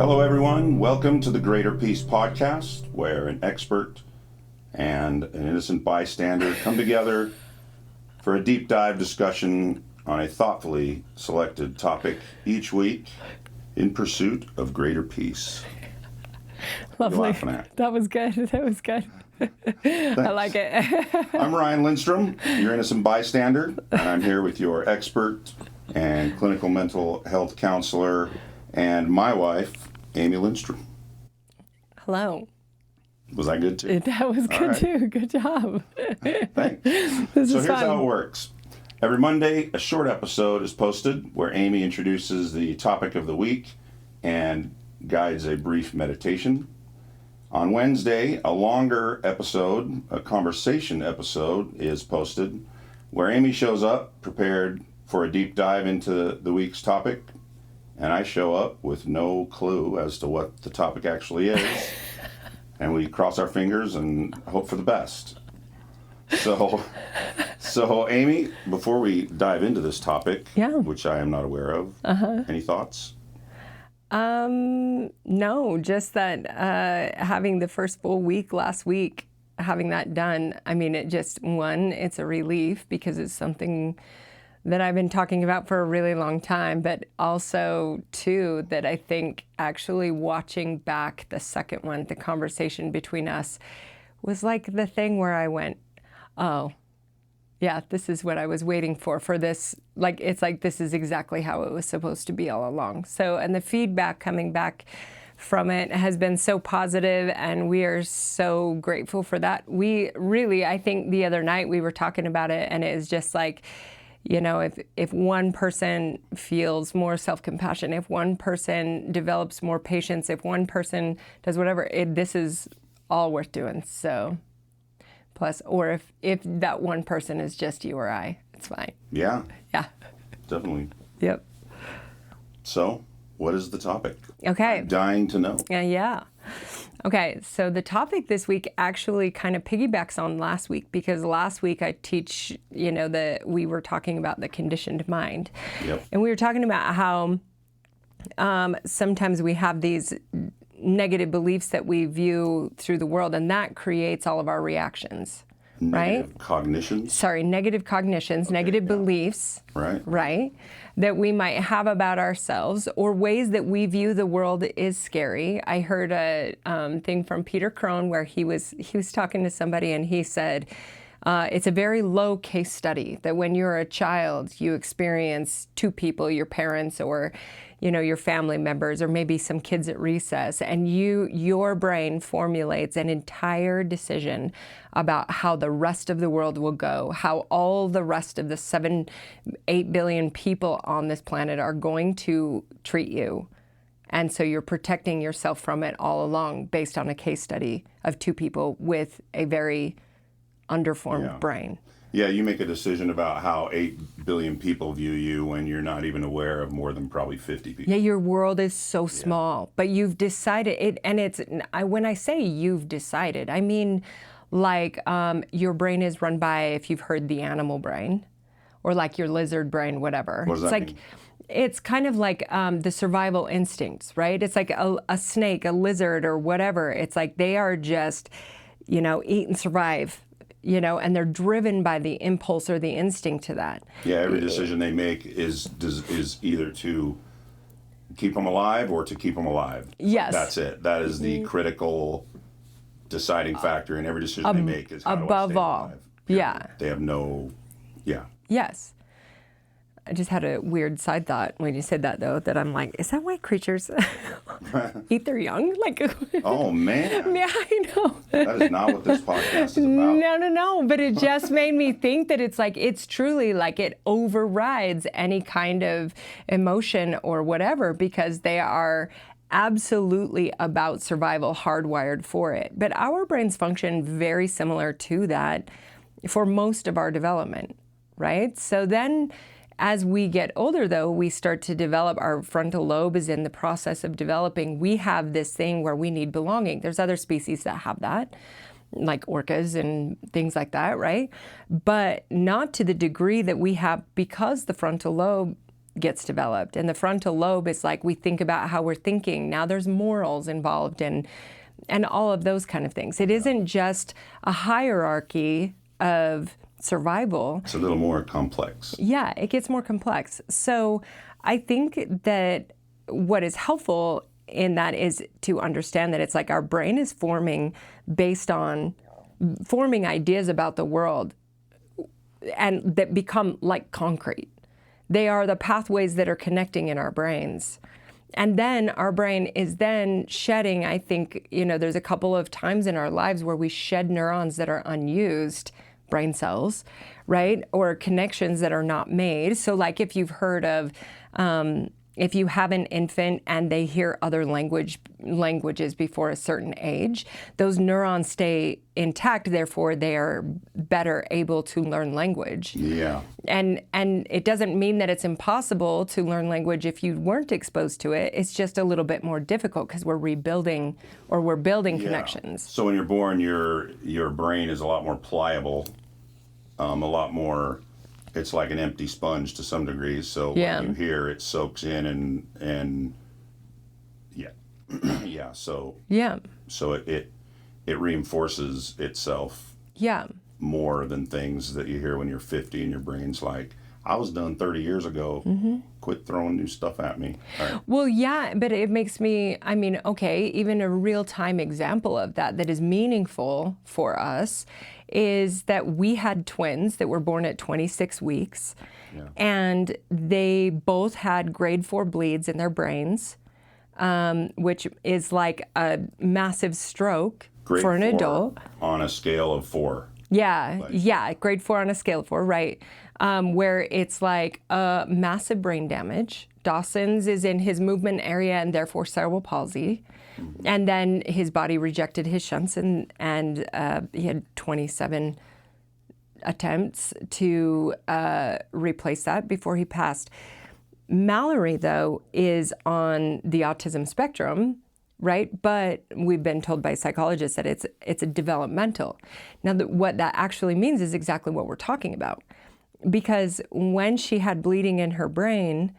Hello, everyone. Welcome to the Greater Peace podcast, where an expert and an innocent bystander come together for a deep dive discussion on a thoughtfully selected topic each week in pursuit of greater peace. Lovely. What are you laughing at? That was good. That was good. I like it. I'm Ryan Lindstrom, your innocent bystander, and I'm here with your expert and clinical mental health counselor and my wife, Amy Lindstrom. Hello. Was that good too? That was good right. too. Good job. Thanks. This So is here's fun. how it works. Every Monday, a short episode is posted where Amy introduces the topic of the week and guides a brief meditation. On Wednesday, a longer episode, a conversation episode, is posted where Amy shows up prepared for a deep dive into the week's topic, and I show up with no clue as to what the topic actually is, and we cross our fingers and hope for the best. So Amy, before we dive into this topic, which I am not aware of, any thoughts? No, just that having the first full week last week, having that done, I mean, it's a relief because it's something that I've been talking about for a really long time, but also, too, that I think actually watching back the second one, the conversation between us, was like the thing where I went, oh, yeah, this is what I was waiting for this. Like, it's like, this is exactly how it was supposed to be all along. So, and the feedback coming back from it has been so positive, and we are so grateful for that. We really, I think the other night we were talking about it, and it is just like, you know, if one person feels more self-compassion, if one person develops more patience, if one person does whatever, this is all worth doing. So. Plus, or if that one person is just you or I, it's fine. Yeah. Yeah. Definitely. Yep. So, what is the topic? Okay. I'm dying to know. Yeah. Okay, so the topic this week actually kind of piggybacks on last week, because last week I teach, we were talking about the conditioned mind. Yep. And we were talking about how sometimes we have these negative beliefs that we view through the world, and that creates all of our reactions, Negative cognitions? Sorry, negative cognitions, negative beliefs, right, that we might have about ourselves, or ways that we view the world is scary. I heard a thing from Peter Crone where he was talking to somebody, and he said, it's a very low case study that when you're a child, you experience two people, your parents or your family members, or maybe some kids at recess, and your brain formulates an entire decision about how the rest of the world will go, how all the rest of the 7-8 billion people on this planet are going to treat you. And so you're protecting yourself from it all along based on a case study of two people with a very underformed brain. Yeah, you make a decision about how 8 billion people view you when you're not even aware of more than probably 50 people. Yeah, your world is so small, but you've decided it, and when I say you've decided, I mean like your brain is run by, if you've heard the animal brain, or like your lizard brain, whatever. What does that mean? It's kind of like the survival instincts, right? It's like a snake, a lizard, or whatever. It's like they are just, eat and survive. And they're driven by the impulse or the instinct to that. Yeah, every decision they make is either to keep them alive or to keep them alive. Yes. That's it. That is the critical deciding factor in every decision they make, is how do I above stay all. alive. Yeah. They have no, Yes. I just had a weird side thought when you said that, though, that I'm like, is that why creatures eat their young? Like, oh, man. Yeah, I know. That is not what this podcast is about. No. But it just made me think that it's truly like it overrides any kind of emotion or whatever, because they are absolutely about survival, hardwired for it. But our brains function very similar to that for most of our development, right? So then, as we get older, though, we start to develop, our frontal lobe is in the process of developing. We have this thing where we need belonging. There's other species that have that, like orcas and things like that, right? But not to the degree that we have, because the frontal lobe gets developed. And the frontal lobe is like we think about how we're thinking. Now there's morals involved and all of those kind of things. It isn't just a hierarchy of survival. It's a little more complex. Yeah, it gets more complex. So I think that what is helpful in that is to understand that it's like our brain is forming based on forming ideas about the world and that become like concrete. They are the pathways that are connecting in our brains. And then our brain is then shedding, I think, there's a couple of times in our lives where we shed neurons that are unused, brain cells, right? Or connections that are not made. So like if you've heard of, if you have an infant and they hear other languages before a certain age, those neurons stay intact, therefore they are better able to learn language. Yeah. And it doesn't mean that it's impossible to learn language if you weren't exposed to it. It's just a little bit more difficult because we're rebuilding or we're building connections. So when you're born, your brain is a lot more pliable, a lot more. It's like an empty sponge to some degree. So when you hear, it soaks in and yeah. So it reinforces itself. Yeah. More than things that you hear when you're 50 and your brain's like, I was done 30 years ago. Quit throwing new stuff at me. All right. Well, yeah, but it makes me, even a real-time example of that is meaningful for us is that we had twins that were born at 26 weeks, and they both had grade 4 bleeds in their brains, which is like a massive stroke for an adult. On a scale of 4. Yeah, grade 4 on a scale of 4, right. Where it's like massive brain damage. Dawson's is in his movement area and therefore cerebral palsy. And then his body rejected his shunts and he had 27 attempts to replace that before he passed. Mallory, though, is on the autism spectrum, right? But we've been told by psychologists that it's a developmental. Now, what that actually means is exactly what we're talking about. Because when she had bleeding in her brain,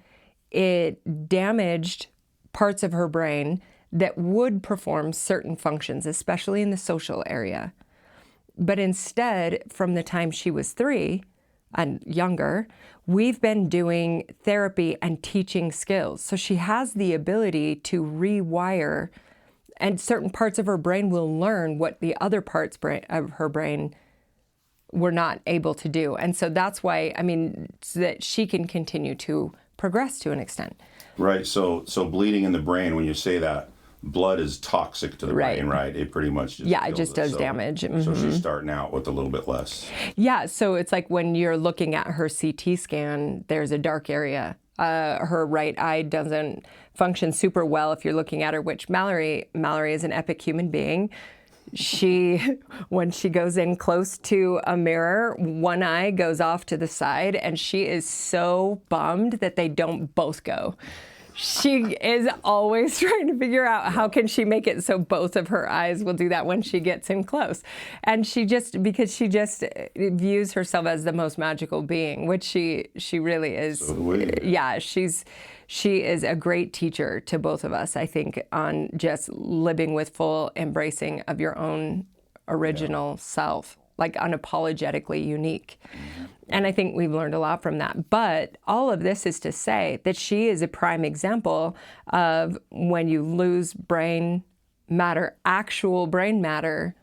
it damaged parts of her brain that would perform certain functions, especially in the social area. But instead, from the time she was 3 and younger, we've been doing therapy and teaching skills. So she has the ability to rewire, and certain parts of her brain will learn what the other parts of her brain were not able to do. And so that's why, so that she can continue to progress to an extent. Right. So bleeding in the brain, when you say that, blood is toxic to the brain, right? It pretty much just it just does damage. So she's starting out with a little bit less. Yeah, so it's like when you're looking at her CT scan, there's a dark area. Her right eye doesn't function super well if you're looking at her, which Mallory is an epic human being. When she goes in close to a mirror, one eye goes off to the side, and she is so bummed that they don't both go. She is always trying to figure out how can she make it so both of her eyes will do that when she gets in close. And because she just views herself as the most magical being, which she really is. So yeah, she is a great teacher to both of us, I think, on just living with full embracing of your own original self, like unapologetically unique. And I think we've learned a lot from that. But all of this is to say that she is a prime example of when you lose brain matter, actual brain matter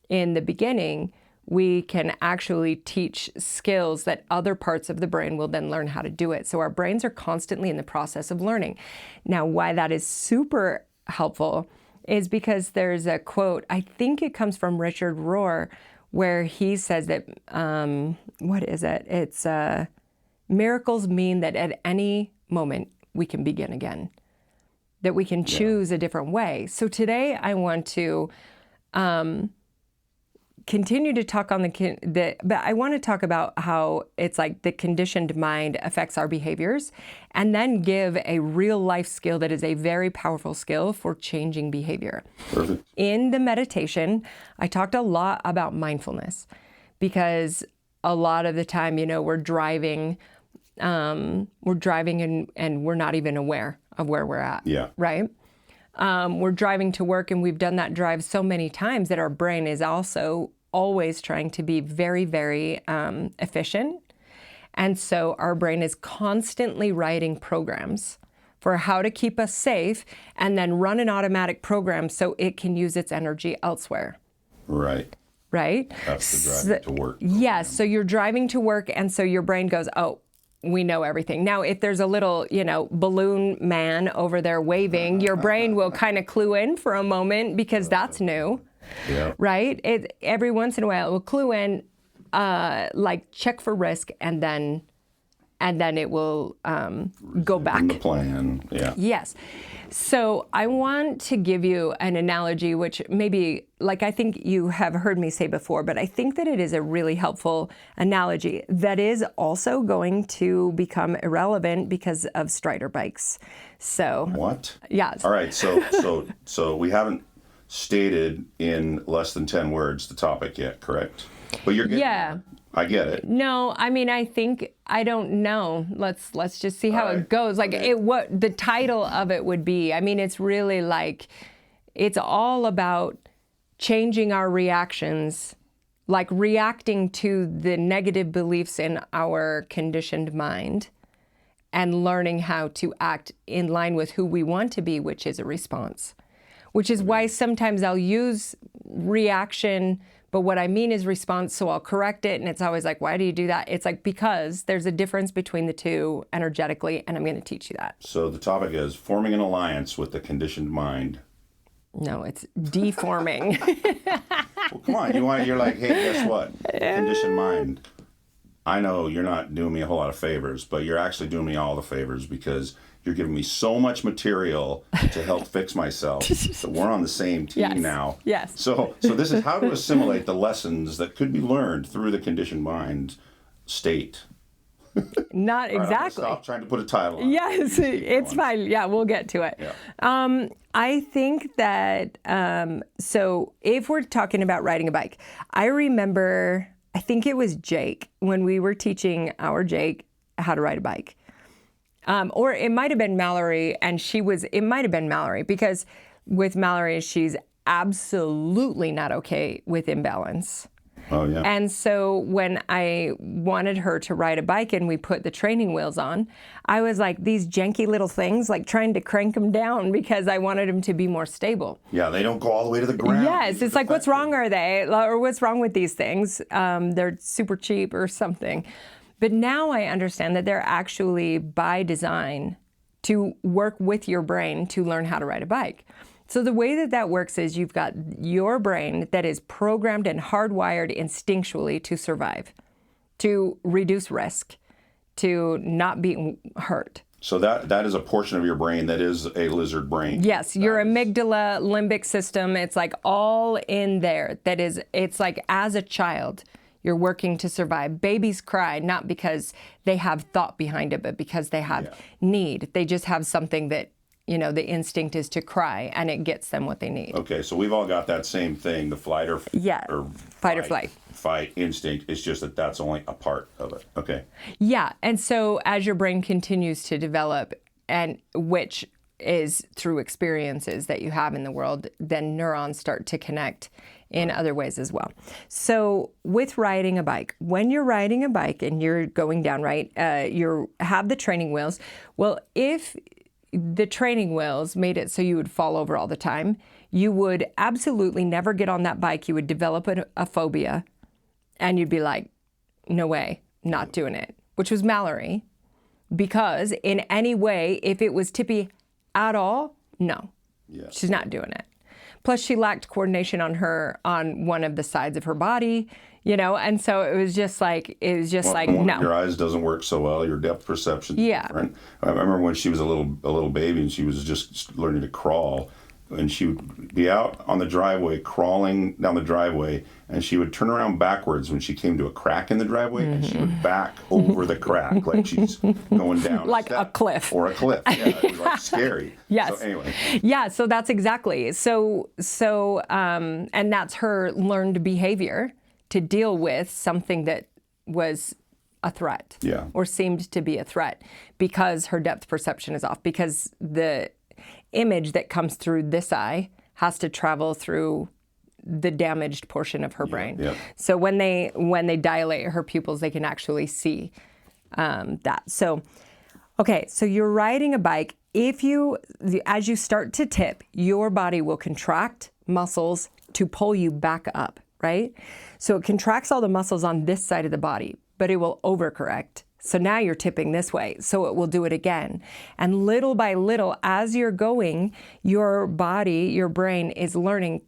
in the beginning, we can actually teach skills that other parts of the brain will then learn how to do it. So our brains are constantly in the process of learning. Now, why that is super helpful is because there's a quote, I think it comes from Richard Rohr, where he says that, what is it? It's miracles mean that at any moment we can begin again, that we can choose a different way. So today I want to continue to talk on but I want to talk about how it's like the conditioned mind affects our behaviors, and then give a real life skill that is a very powerful skill for changing behavior. Perfect. In the meditation, I talked a lot about mindfulness because a lot of the time, we're driving we're driving and we're not even aware of where we're at. Yeah. Right? We're driving to work, and we've done that drive so many times that our brain is also always trying to be very, very efficient. And so our brain is constantly writing programs for how to keep us safe and then run an automatic program so it can use its energy elsewhere. Right. Right? That's the driving to work. Yes. So you're driving to work, and so your brain goes, oh, we know everything. Now, if there's a little, balloon man over there waving, your brain will kind of clue in for a moment because that's new. Yeah. Right? Every once in a while, it will clue in, check for risk, and then it will go back. In the plan. Yeah. Yes. So I want to give you an analogy, which maybe, I think you have heard me say before, but I think that it is a really helpful analogy that is also going to become irrelevant because of Strider bikes. So. What? Yes. All right. So we haven't stated in less than 10 words the topic yet, correct? But you're getting there. I get it. No, I don't know. Let's just see how it goes. What the title of it would be. It's really it's all about changing our reactions, reacting to the negative beliefs in our conditioned mind and learning how to act in line with who we want to be, which is a response. Which is why sometimes I'll use reaction, but what I mean is response, so I'll correct it, and it's always why do you do that? It's because there's a difference between the two energetically, and I'm going to teach you that. So the topic is forming an alliance with the conditioned mind. No, it's deforming. Well, come on, you're like, hey, guess what? Conditioned mind. I know you're not doing me a whole lot of favors, but you're actually doing me all the favors because you're giving me so much material to help fix myself that we're on the same team now. Yes. So this is how to assimilate the lessons that could be learned through the conditioned mind state. Not exactly. Stop trying to put a title on it. Yes, it's fine. Yeah, we'll get to it. Yeah. I think that, so if we're talking about riding a bike, I remember, I think it was Jake, when we were teaching our Jake how to ride a bike. Or it might have been Mallory, and it might have been Mallory, because with Mallory, she's absolutely not okay with imbalance. Oh, yeah. And so when I wanted her to ride a bike and we put the training wheels on, I was these janky little things, trying to crank them down because I wanted them to be more stable. Yeah, they don't go all the way to the ground. Yes, it's what's wrong are they? Or what's wrong with these things? They're super cheap or something. But now I understand that they're actually by design to work with your brain to learn how to ride a bike. So the way that works is you've got your brain that is programmed and hardwired instinctually to survive, to reduce risk, to not be hurt. So that is a portion of your brain that is a lizard brain. Yes, your amygdala, limbic system, it's all in there. It's as a child, you're working to survive. Babies cry not because they have thought behind it, but because they have need. They just have something that, the instinct is to cry, and it gets them what they need. Okay, so we've all got that same thing, the fight or flight. Fight instinct. It's just that that's only a part of it. Okay. Yeah, and so as your brain continues to develop, and which is through experiences that you have in the world, then neurons start to connect in other ways as well. So with riding a bike, when you're riding a bike and you're going down, right, you have the training wheels. Well, if the training wheels made it so you would fall over all the time, you would absolutely never get on that bike. You would develop a phobia, and you'd be like, no way, not doing it, which was Mallory. Because in any way, if it was tippy at all, no, she's not doing it. Plus, she lacked coordination on one of the sides of her body, and so it was just no. Your eyes doesn't work so well. Your depth perception is different. I remember when she was a little baby and she was just learning to crawl, and she would be out on the driveway, crawling down the driveway, and she would turn around backwards when she came to a crack in the driveway, and she would back over the crack like she's going down like a cliff. Or a cliff. Yeah, it was scary. Yes. So anyway. Yeah, so that's exactly. So and that's her learned behavior to deal with something that was a threat. Yeah. Or seemed to be a threat because her depth perception is off, because the image that comes through this eye has to travel through the damaged portion of her brain. Yeah. So when they dilate her pupils, they can actually see that. So, okay, so you're riding a bike. As you start to tip, your body will contract muscles to pull you back up, right? So it contracts all the muscles on this side of the body, but it will overcorrect. So now you're tipping this way, so it will do it again. And little by little, as you're going, your body, your brain is learning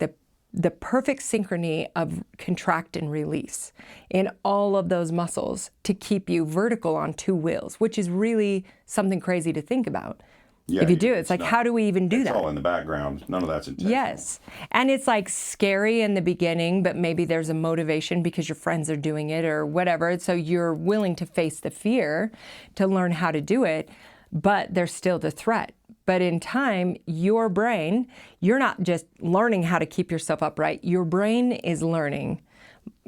the perfect synchrony of contract and release in all of those muscles to keep you vertical on two wheels, which is really something crazy to think about. Yeah, If you do it, it's like, how do we even do that? It's all in the background. None of that's intentional. Yes. And it's like scary in the beginning, but maybe there's a motivation because your friends are doing it or whatever. So you're willing to face the fear to learn how to do it, but there's still the threat. But in time, your brain, you're not just learning how to keep yourself upright. Your brain is learning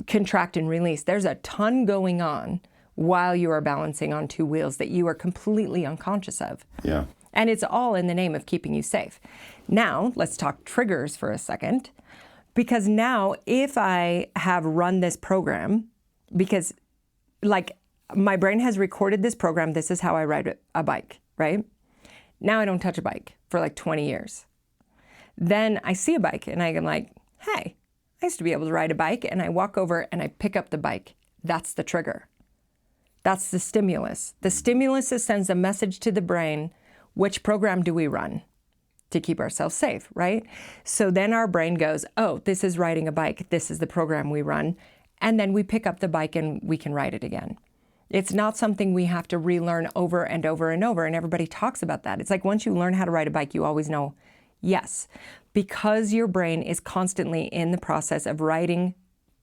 contract and release. There's a ton going on while you are balancing on two wheels that you are completely unconscious of. Yeah. And it's all in the name of keeping you safe. Now, let's talk triggers for a second. Because now, if I have run this program, because like my brain has recorded this program, this is how I ride a bike, right? Now I don't touch a bike for like 20 years. Then I see a bike and I'm like, hey, I used to be able to ride a bike, and I walk over and I pick up the bike. That's the trigger. That's the stimulus. The stimulus sends a message to the brain. Which program do we run to keep ourselves safe, right? So then our brain goes, oh, this is riding a bike. This is the program we run. And then we pick up the bike and we can ride it again. It's not something we have to relearn over and over and over. And everybody talks about that. It's like once you learn how to ride a bike, you always know, yes, because your brain is constantly in the process of writing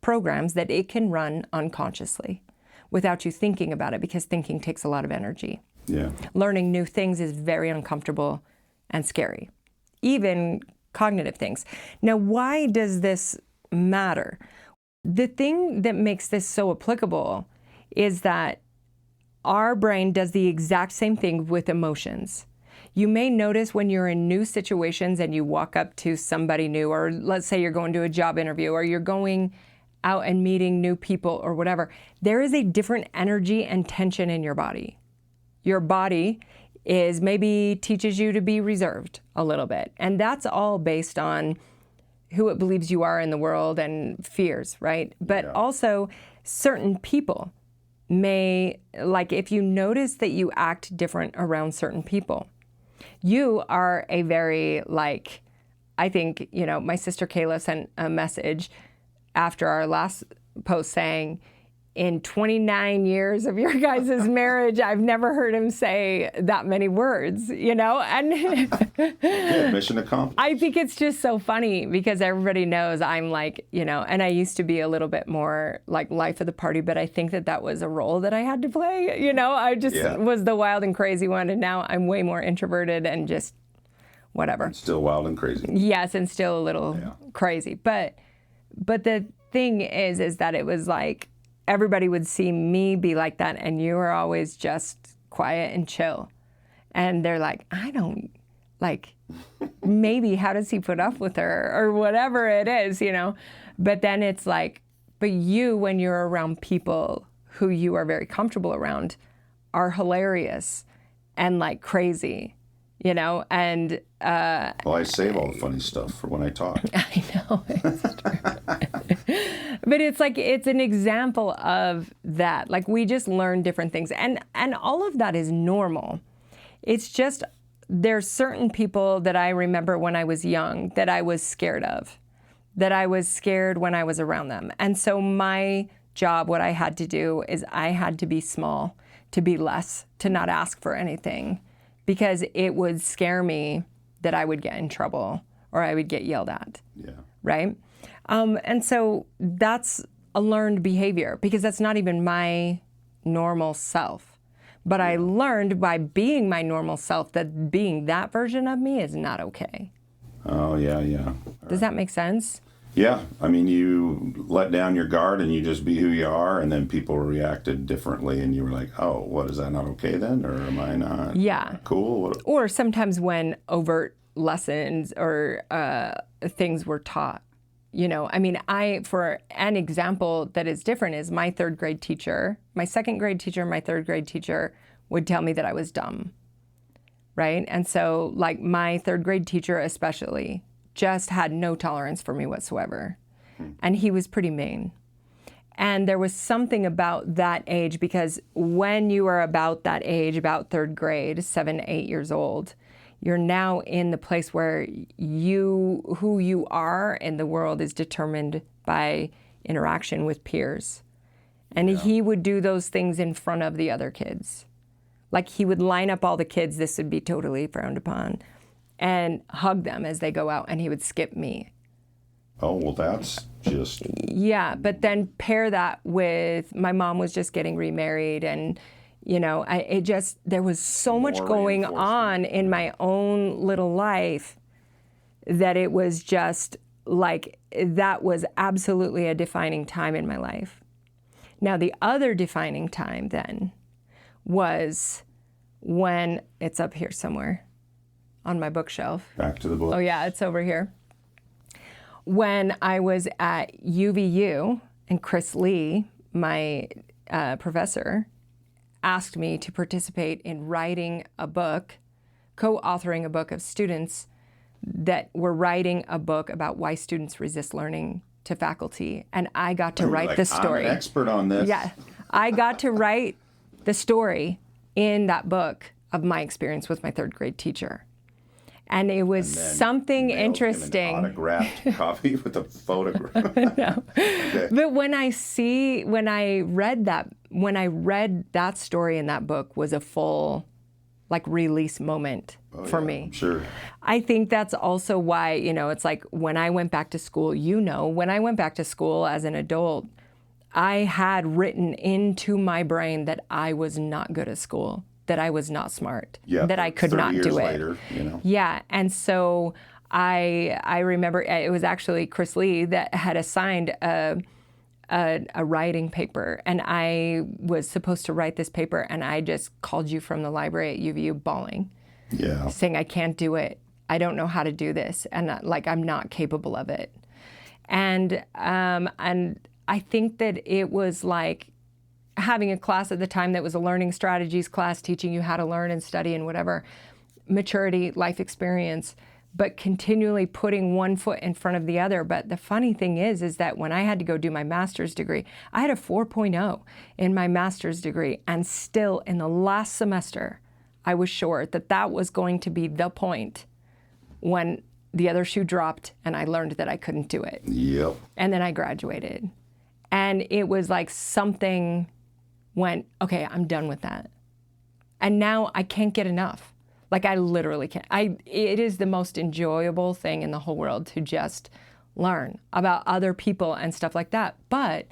programs that it can run unconsciously without you thinking about it, because thinking takes a lot of energy. Yeah. Learning new things is very uncomfortable and scary, even cognitive things. Now, why does this matter? The thing that makes this so applicable is that our brain does the exact same thing with emotions. You may notice when you're in new situations and you walk up to somebody new, or let's say you're going to a job interview, or you're going out and meeting new people or whatever, there is a different energy and tension in your body. Your body is maybe teaches you to be reserved a little bit. And that's all based on who it believes you are in the world and fears, right? But also certain people may, like if you notice that you act different around certain people, you are a very like, I think, my sister Kayla sent a message after our last post saying, in 29 years of your guys' marriage, I've never heard him say that many words, and Yeah, mission accomplished. I think it's just so funny because everybody knows I'm like, and I used to be a little bit more like life of the party, but I think that was a role that I had to play, I just was the wild and crazy one, and now I'm way more introverted and just whatever. Still wild and crazy. Yes, and still a little crazy. But the thing is that it was like, everybody would see me be like that, and you were always just quiet and chill. And they're like, I don't, like, maybe how does he put up with her or whatever it is, But then it's like, but you, when you're around people who you are very comfortable around, are hilarious and like crazy, and Well, I save all the funny stuff for when I talk. I know, it's true. But it's like, it's an example of that. Like, we just learn different things. And all of that is normal. It's just, there's certain people that I remember when I was young that I was scared of, that I was scared when I was around them. And so my job, what I had to do is I had to be small, to be less, to not ask for anything, because it would scare me that I would get in trouble or I would get yelled at. Yeah. Right? And so that's a learned behavior, because that's not even my normal self. But I learned by being my normal self that being that version of me is not okay. Oh, yeah. Does that make sense? Yeah, I mean, you let down your guard and you just be who you are, and then people reacted differently, and you were like, "Oh, what, is that not okay then, or am I not Yeah. cool?" What? Or sometimes when overt lessons or things were taught. I mean, for an example that is different is my third grade teacher, my second grade teacher, my third grade teacher would tell me that I was dumb, right? And so, like, my third grade teacher especially just had no tolerance for me whatsoever. And he was pretty mean. And there was something about that age, because when you are about that age, about third grade, 7, 8 years old, you're now in the place where who you are in the world is determined by interaction with peers. And he would do those things in front of the other kids. Like, he would line up all the kids, this would be totally frowned upon, and hug them as they go out, and he would skip me. Oh, well, that's just... Yeah, but then pair that with my mom was just getting remarried, and there was so much going on in my own little life that it was just like, that was absolutely a defining time in my life. Now, the other defining time then was when, it's up here somewhere on my bookshelf. Back to the book. Oh yeah, it's over here. When I was at UVU, and Chris Lee, my professor, asked me to participate in writing a book, co-authoring a book of students that were writing a book about why students resist learning to faculty. And I got to write the story. I'm an expert on this. Yeah, I got to write the story in that book of my experience with my third grade teacher. And it was something interesting. An autographed copy with a photograph. No. Okay. But when I read that story in that book was a full, like, release moment for me. I'm sure. I think that's also why, it's like when I went back to school, when I went back to school as an adult, I had written into my brain that I was not good at school, that I was not smart, that I could not do it. Later, Yeah, and so I remember it was actually Chris Lee that had assigned a writing paper, and I was supposed to write this paper, and I just called you from the library at UVU bawling, saying I can't do it, I don't know how to do this, and I'm not capable of it, and I think that it was like having a class at the time that was a learning strategies class, teaching you how to learn and study and whatever, maturity, life experience, but continually putting one foot in front of the other. But the funny thing is that when I had to go do my master's degree, I had a 4.0 in my master's degree, and still in the last semester, I was sure that that was going to be the point when the other shoe dropped and I learned that I couldn't do it. Yep. And then I graduated. And it was like something went, okay, I'm done with that. And now I can't get enough. Like, I literally can't. It is the most enjoyable thing in the whole world to just learn about other people and stuff like that. But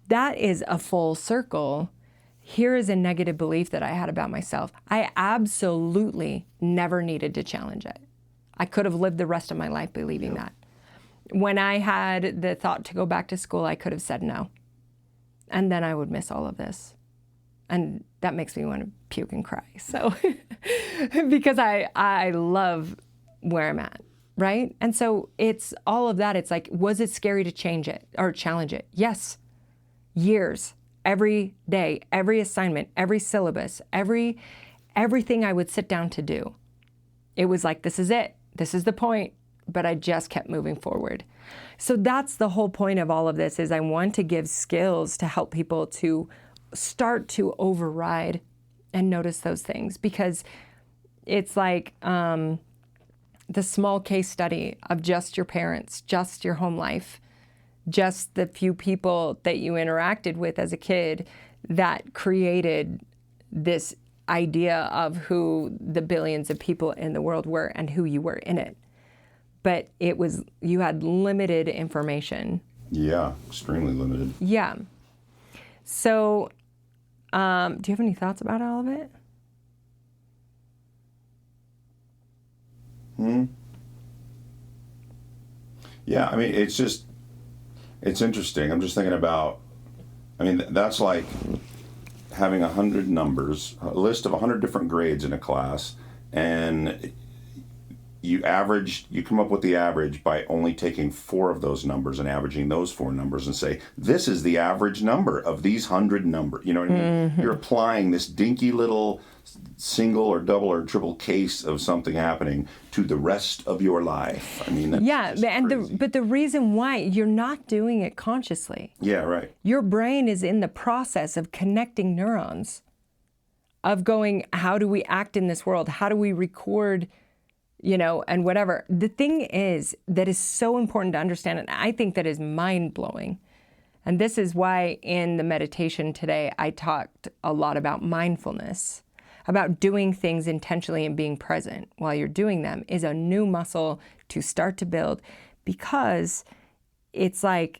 that is a full circle. Here is a negative belief that I had about myself. I absolutely never needed to challenge it. I could have lived the rest of my life believing that. When I had the thought to go back to school, I could have said no. And then I would miss all of this. And that makes me want to puke and cry. So, because I love where I'm at, right? And so it's all of that. It's like, was it scary to change it or challenge it? Yes. Years, every day, every assignment, every syllabus, everything I would sit down to do. It was like, this is it. This is the point. But I just kept moving forward. So that's the whole point of all of this, is I want to give skills to help people to start to override and notice those things, because it's like the small case study of just your parents, just your home life, just the few people that you interacted with as a kid that created this idea of who the billions of people in the world were and who you were in it. But you had limited information. Yeah, extremely limited. Yeah. So, do you have any thoughts about all of it? Yeah, I mean, it's just It's interesting. I'm just thinking about, I mean, that's like having 100 numbers, a list of 100 different grades in a class, and you come up with the average by only taking 4 of those numbers and averaging those 4 numbers and say, this is the average number of these 100 numbers. You know what I mean? You're applying this dinky little single or double or triple case of something happening to the rest of your life. I mean, that's but the reason why, you're not doing it consciously. Yeah, right. Your brain is in the process of connecting neurons, of going, how do we act in this world? How do we record, and whatever. The thing is that is so important to understand, and I think that is mind-blowing. And this is why in the meditation today, I talked a lot about mindfulness, about doing things intentionally and being present while you're doing them is a new muscle to start to build, because it's like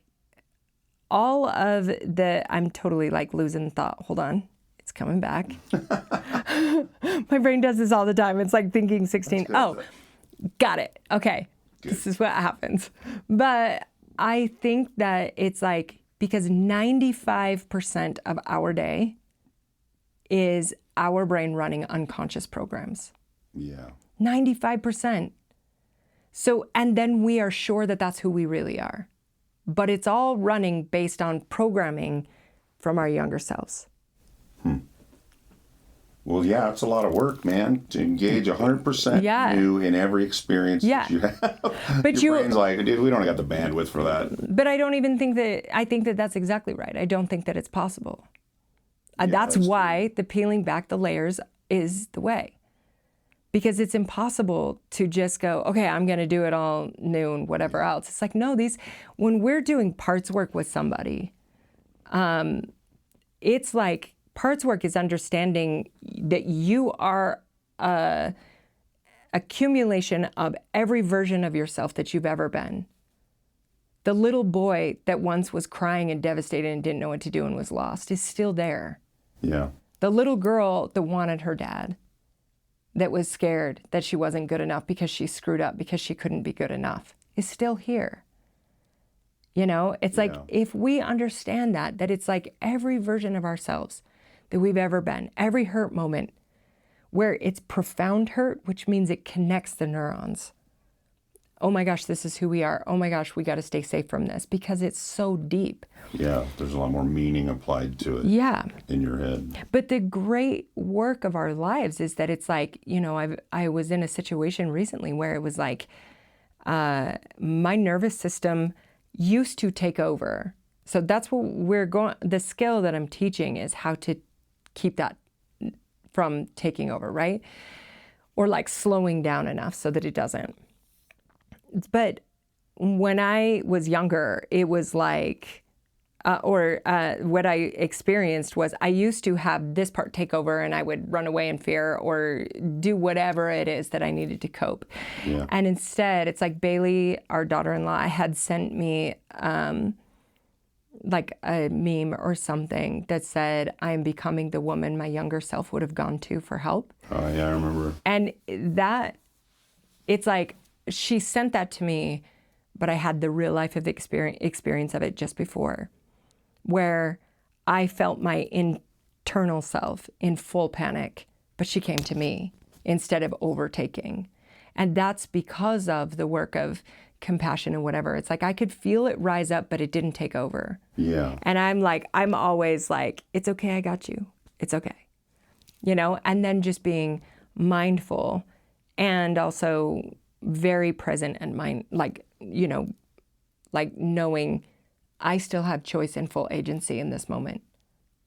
all of the, I'm totally like losing thought. Hold on. It's coming back. My brain does this all the time. It's like thinking 16. Oh, got it. Okay. Good. This is what happens. But I think that it's like, because 95% of our day is our brain running unconscious programs. Yeah. 95%. So, and then we are sure that that's who we really are. But it's all running based on programming from our younger selves. Well, yeah, it's a lot of work, man, to engage 100% new in every experience that you have. But Your brain's like, dude, we don't got the bandwidth for that. But I don't even think that, I think that that's exactly right. I don't think that it's possible. That's why the peeling back the layers is the way. Because it's impossible to just go, okay, I'm going to do it all new and whatever else. It's like, no, when we're doing parts work with somebody, it's like parts work is understanding that you are a accumulation of every version of yourself that you've ever been. The little boy that once was crying and devastated and didn't know what to do and was lost is still there. Yeah. The little girl that wanted her dad, that was scared that she wasn't good enough because she screwed up because she couldn't be good enough, is still here. It's like, if we understand that it's like every version of ourselves that we've ever been, every hurt moment where it's profound hurt, which means it connects the neurons. Oh my gosh, this is who we are. Oh my gosh, we got to stay safe from this because it's so deep. Yeah, there's a lot more meaning applied to it. Yeah. In your head. But the great work of our lives is that it's like, I was in a situation recently where it was like my nervous system used to take over. So that's what we're going, the skill that I'm teaching is how to keep that from taking over, right? Or like slowing down enough so that it doesn't. But when I was younger, it was like, what I experienced was I used to have this part take over and I would run away in fear or do whatever it is that I needed to cope. Yeah. And instead, it's like Bailey, our daughter-in-law, had sent me like a meme or something that said, I am becoming the woman my younger self would have gone to for help. Oh, yeah, I remember. And it's like, she sent that to me, but I had the real life of experience of it just before, where I felt my internal self in full panic, but she came to me instead of overtaking. And that's because of the work of compassion and whatever. It's like I could feel it rise up, but it didn't take over. Yeah. And I'm always like, it's okay, I got you. It's okay. And then just being mindful and also very present and like knowing I still have choice and full agency in this moment,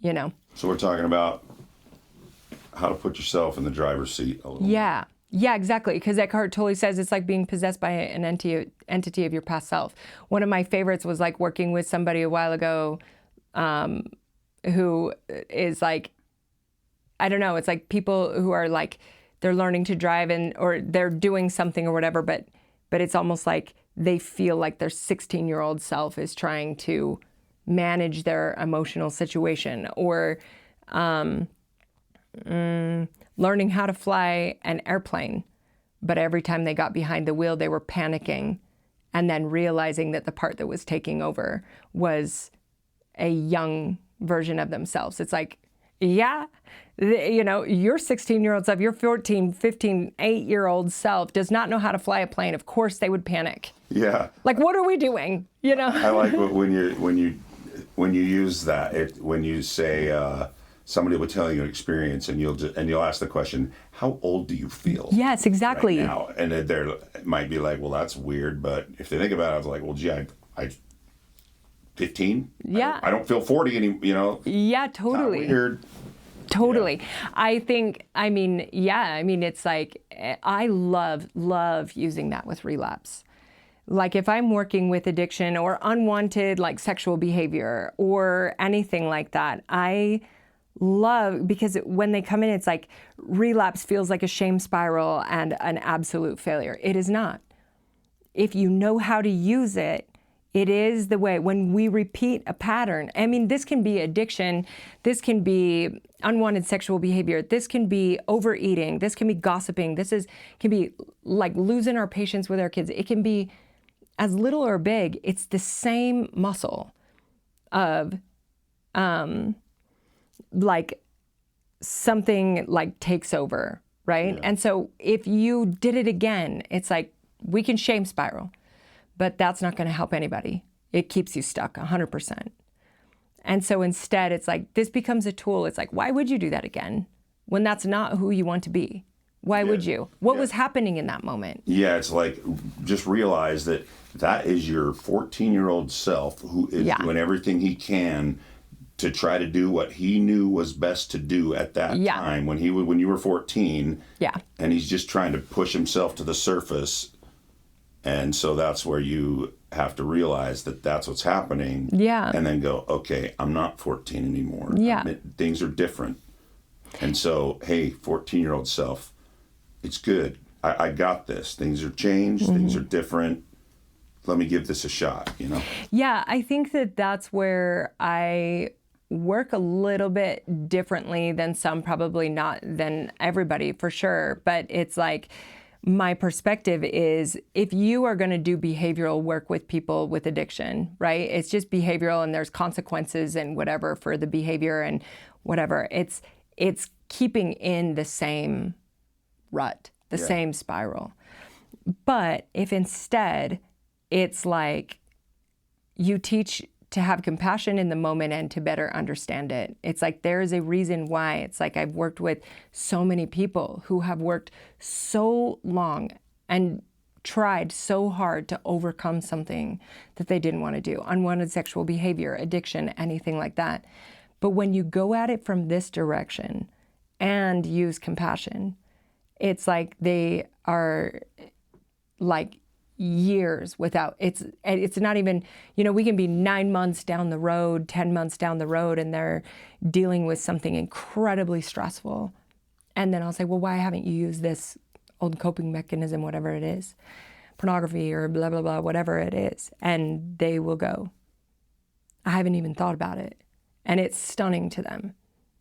So we're talking about how to put yourself in the driver's seat a little. Yeah. Yeah, exactly. Because Eckhart Tolle says it's like being possessed by an entity of your past self. One of my favorites was like working with somebody a while ago who is like, I don't know, it's like people who are like, they're learning to drive or they're doing something or whatever, but it's almost like they feel like their 16-year-old self is trying to manage their emotional situation or learning how to fly an airplane. But every time they got behind the wheel, they were panicking and then realizing that the part that was taking over was a young version of themselves. It's like, yeah, your 16-year-old self, your 14, 15, 8-year-old self does not know how to fly a plane. Of course they would panic. Yeah. Like, what are we doing? I like when you use that, when you say somebody will tell you an experience, and you'll ask the question, how old do you feel? Yes, exactly. Right now? And it might be like, well, that's weird, but if they think about it, I was like, well, gee, I 15? Yeah. I don't feel 40 anymore, Yeah, totally. Not weird. Totally. Yeah. It's like, I love using that with relapse. Like if I'm working with addiction or unwanted like sexual behavior or anything like that, I love, because when they come in, it's like relapse feels like a shame spiral and an absolute failure. It is not. If you know how to use it, it is the way. When we repeat a pattern, this can be addiction, this can be unwanted sexual behavior, this can be overeating, this can be gossiping, can be like losing our patience with our kids. It can be as little or big. It's the same muscle of like something like takes over, right? Yeah. And so if you did it again, it's like we can shame spiral. But that's not going to help anybody. It keeps you stuck 100%. And so instead, it's like this becomes a tool. It's like, why would you do that again when that's not who you want to be? Why would you? What was happening in that moment? Yeah, it's like, just realize that is your 14-year-old self who is doing everything he can to try to do what he knew was best to do at that time when you were 14. Yeah. And he's just trying to push himself to the surface. And so that's where you have to realize that that's what's happening. Yeah. And then go, okay, I'm not 14 anymore. Yeah. Things are different. And so, hey, 14-year-old self, it's good. I got this. Things are changed. Mm-hmm. Things are different. Let me give this a shot, Yeah, I think that's where I work a little bit differently than some, probably not than everybody for sure. But it's like, my perspective is, if you are going to do behavioral work with people with addiction, right? It's just behavioral and there's consequences and whatever for the behavior and whatever. It's keeping in the same rut, the same spiral. But if instead it's like you teach to have compassion in the moment and to better understand it. It's like there is a reason why. It's like I've worked with so many people who have worked so long and tried so hard to overcome something that they didn't want to do. Unwanted sexual behavior, addiction, anything like that. But when you go at it from this direction and use compassion, it's like they are like years without, it's not even, we can be 9 months down the road, 10 months down the road, and they're dealing with something incredibly stressful. And then I'll say, well, why haven't you used this old coping mechanism, whatever it is, pornography or blah, blah, blah, whatever it is. And they will go, I haven't even thought about it. And it's stunning to them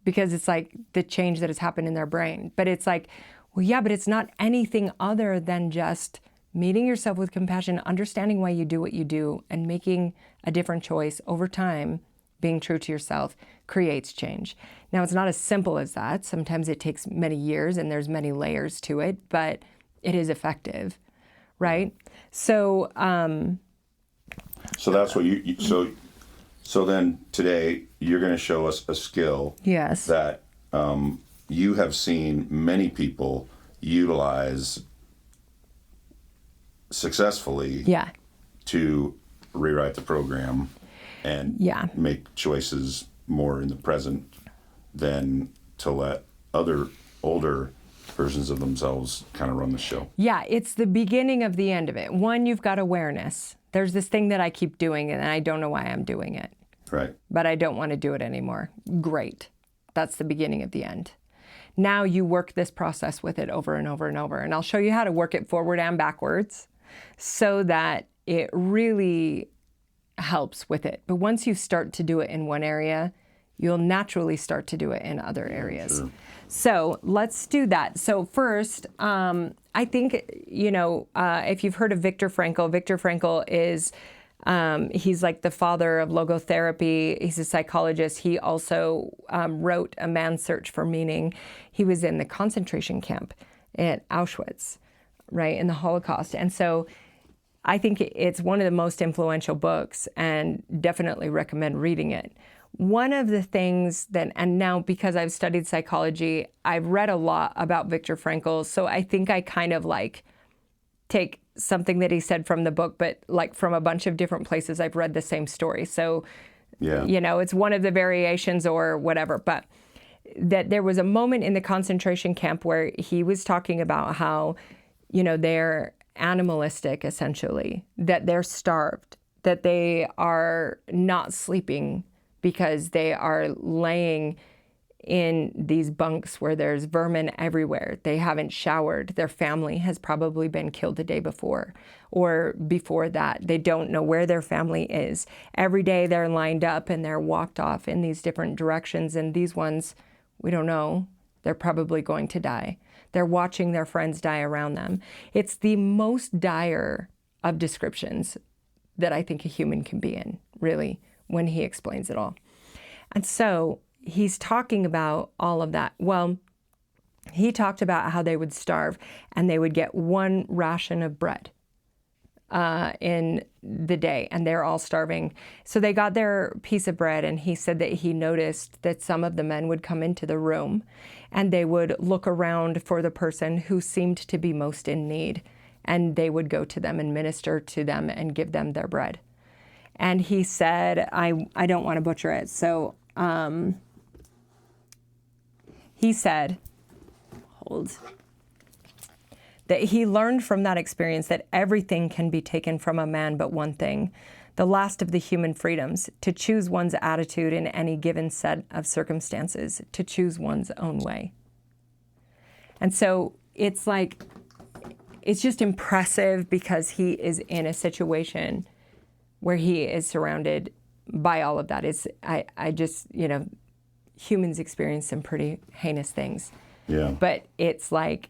because it's like the change that has happened in their brain. But it's like, well, yeah, but it's not anything other than just meeting yourself with compassion, understanding why you do what you do, and making a different choice over time, being true to yourself, creates change. Now, it's not as simple as that. Sometimes it takes many years and there's many layers to it, but it is effective, right? So, so that's what so then today you're going to show us a skill that you have seen many people utilize successfully to rewrite the program and make choices more in the present than to let other older versions of themselves kind of run the show. Yeah, it's the beginning of the end of it. One, you've got awareness. There's this thing that I keep doing and I don't know why I'm doing it. Right. But I don't want to do it anymore. Great. That's the beginning of the end. Now you work this process with it over and over and over. And I'll show you how to work it forward and backwards so that it really helps with it. But once you start to do it in one area, you'll naturally start to do it in other areas. Sure. So let's do that. So first, I think, if you've heard of Viktor Frankl is, he's like the father of logotherapy. He's a psychologist. He also wrote A Man's Search for Meaning. He was in the concentration camp at Auschwitz, right, in the Holocaust. And so I think it's one of the most influential books and definitely recommend reading it. One of the things that, and now because I've studied psychology, I've read a lot about Viktor Frankl, so I think I kind of like take something that he said from the book, but like from a bunch of different places, I've read the same story. So, it's one of the variations or whatever, but that there was a moment in the concentration camp where he was talking about how, they're animalistic, essentially, that they're starved, that they are not sleeping because they are laying in these bunks where there's vermin everywhere. They haven't showered. Their family has probably been killed the day before or before that. They don't know where their family is. Every day they're lined up and they're walked off in these different directions. And these ones, we don't know. They're probably going to die. They're watching their friends die around them. It's the most dire of descriptions that I think a human can be in, really, when he explains it all. And so he's talking about all of that. Well, he talked about how they would starve and they would get one ration of bread in the day, and they're all starving. So they got their piece of bread, and he said that he noticed that some of the men would come into the room and they would look around for the person who seemed to be most in need, and they would go to them and minister to them and give them their bread. And he said, I don't want to butcher it, so he said, that he learned from that experience that everything can be taken from a man but one thing, the last of the human freedoms, to choose one's attitude in any given set of circumstances, to choose one's own way. And so it's like, it's just impressive because he is in a situation where he is surrounded by all of that. I just, humans experience some pretty heinous things. Yeah. But it's like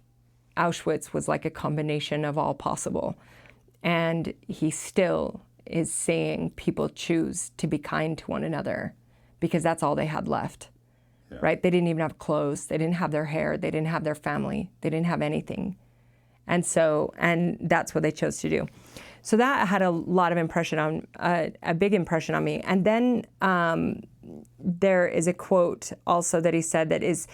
Auschwitz was like a combination of all possible. And he still is saying people choose to be kind to one another because that's all they had left, right? They didn't even have clothes. They didn't have their hair. They didn't have their family. They didn't have anything. And that's what they chose to do. So that had a lot of impression on, a big impression on me. And then there is a quote also that he said that is,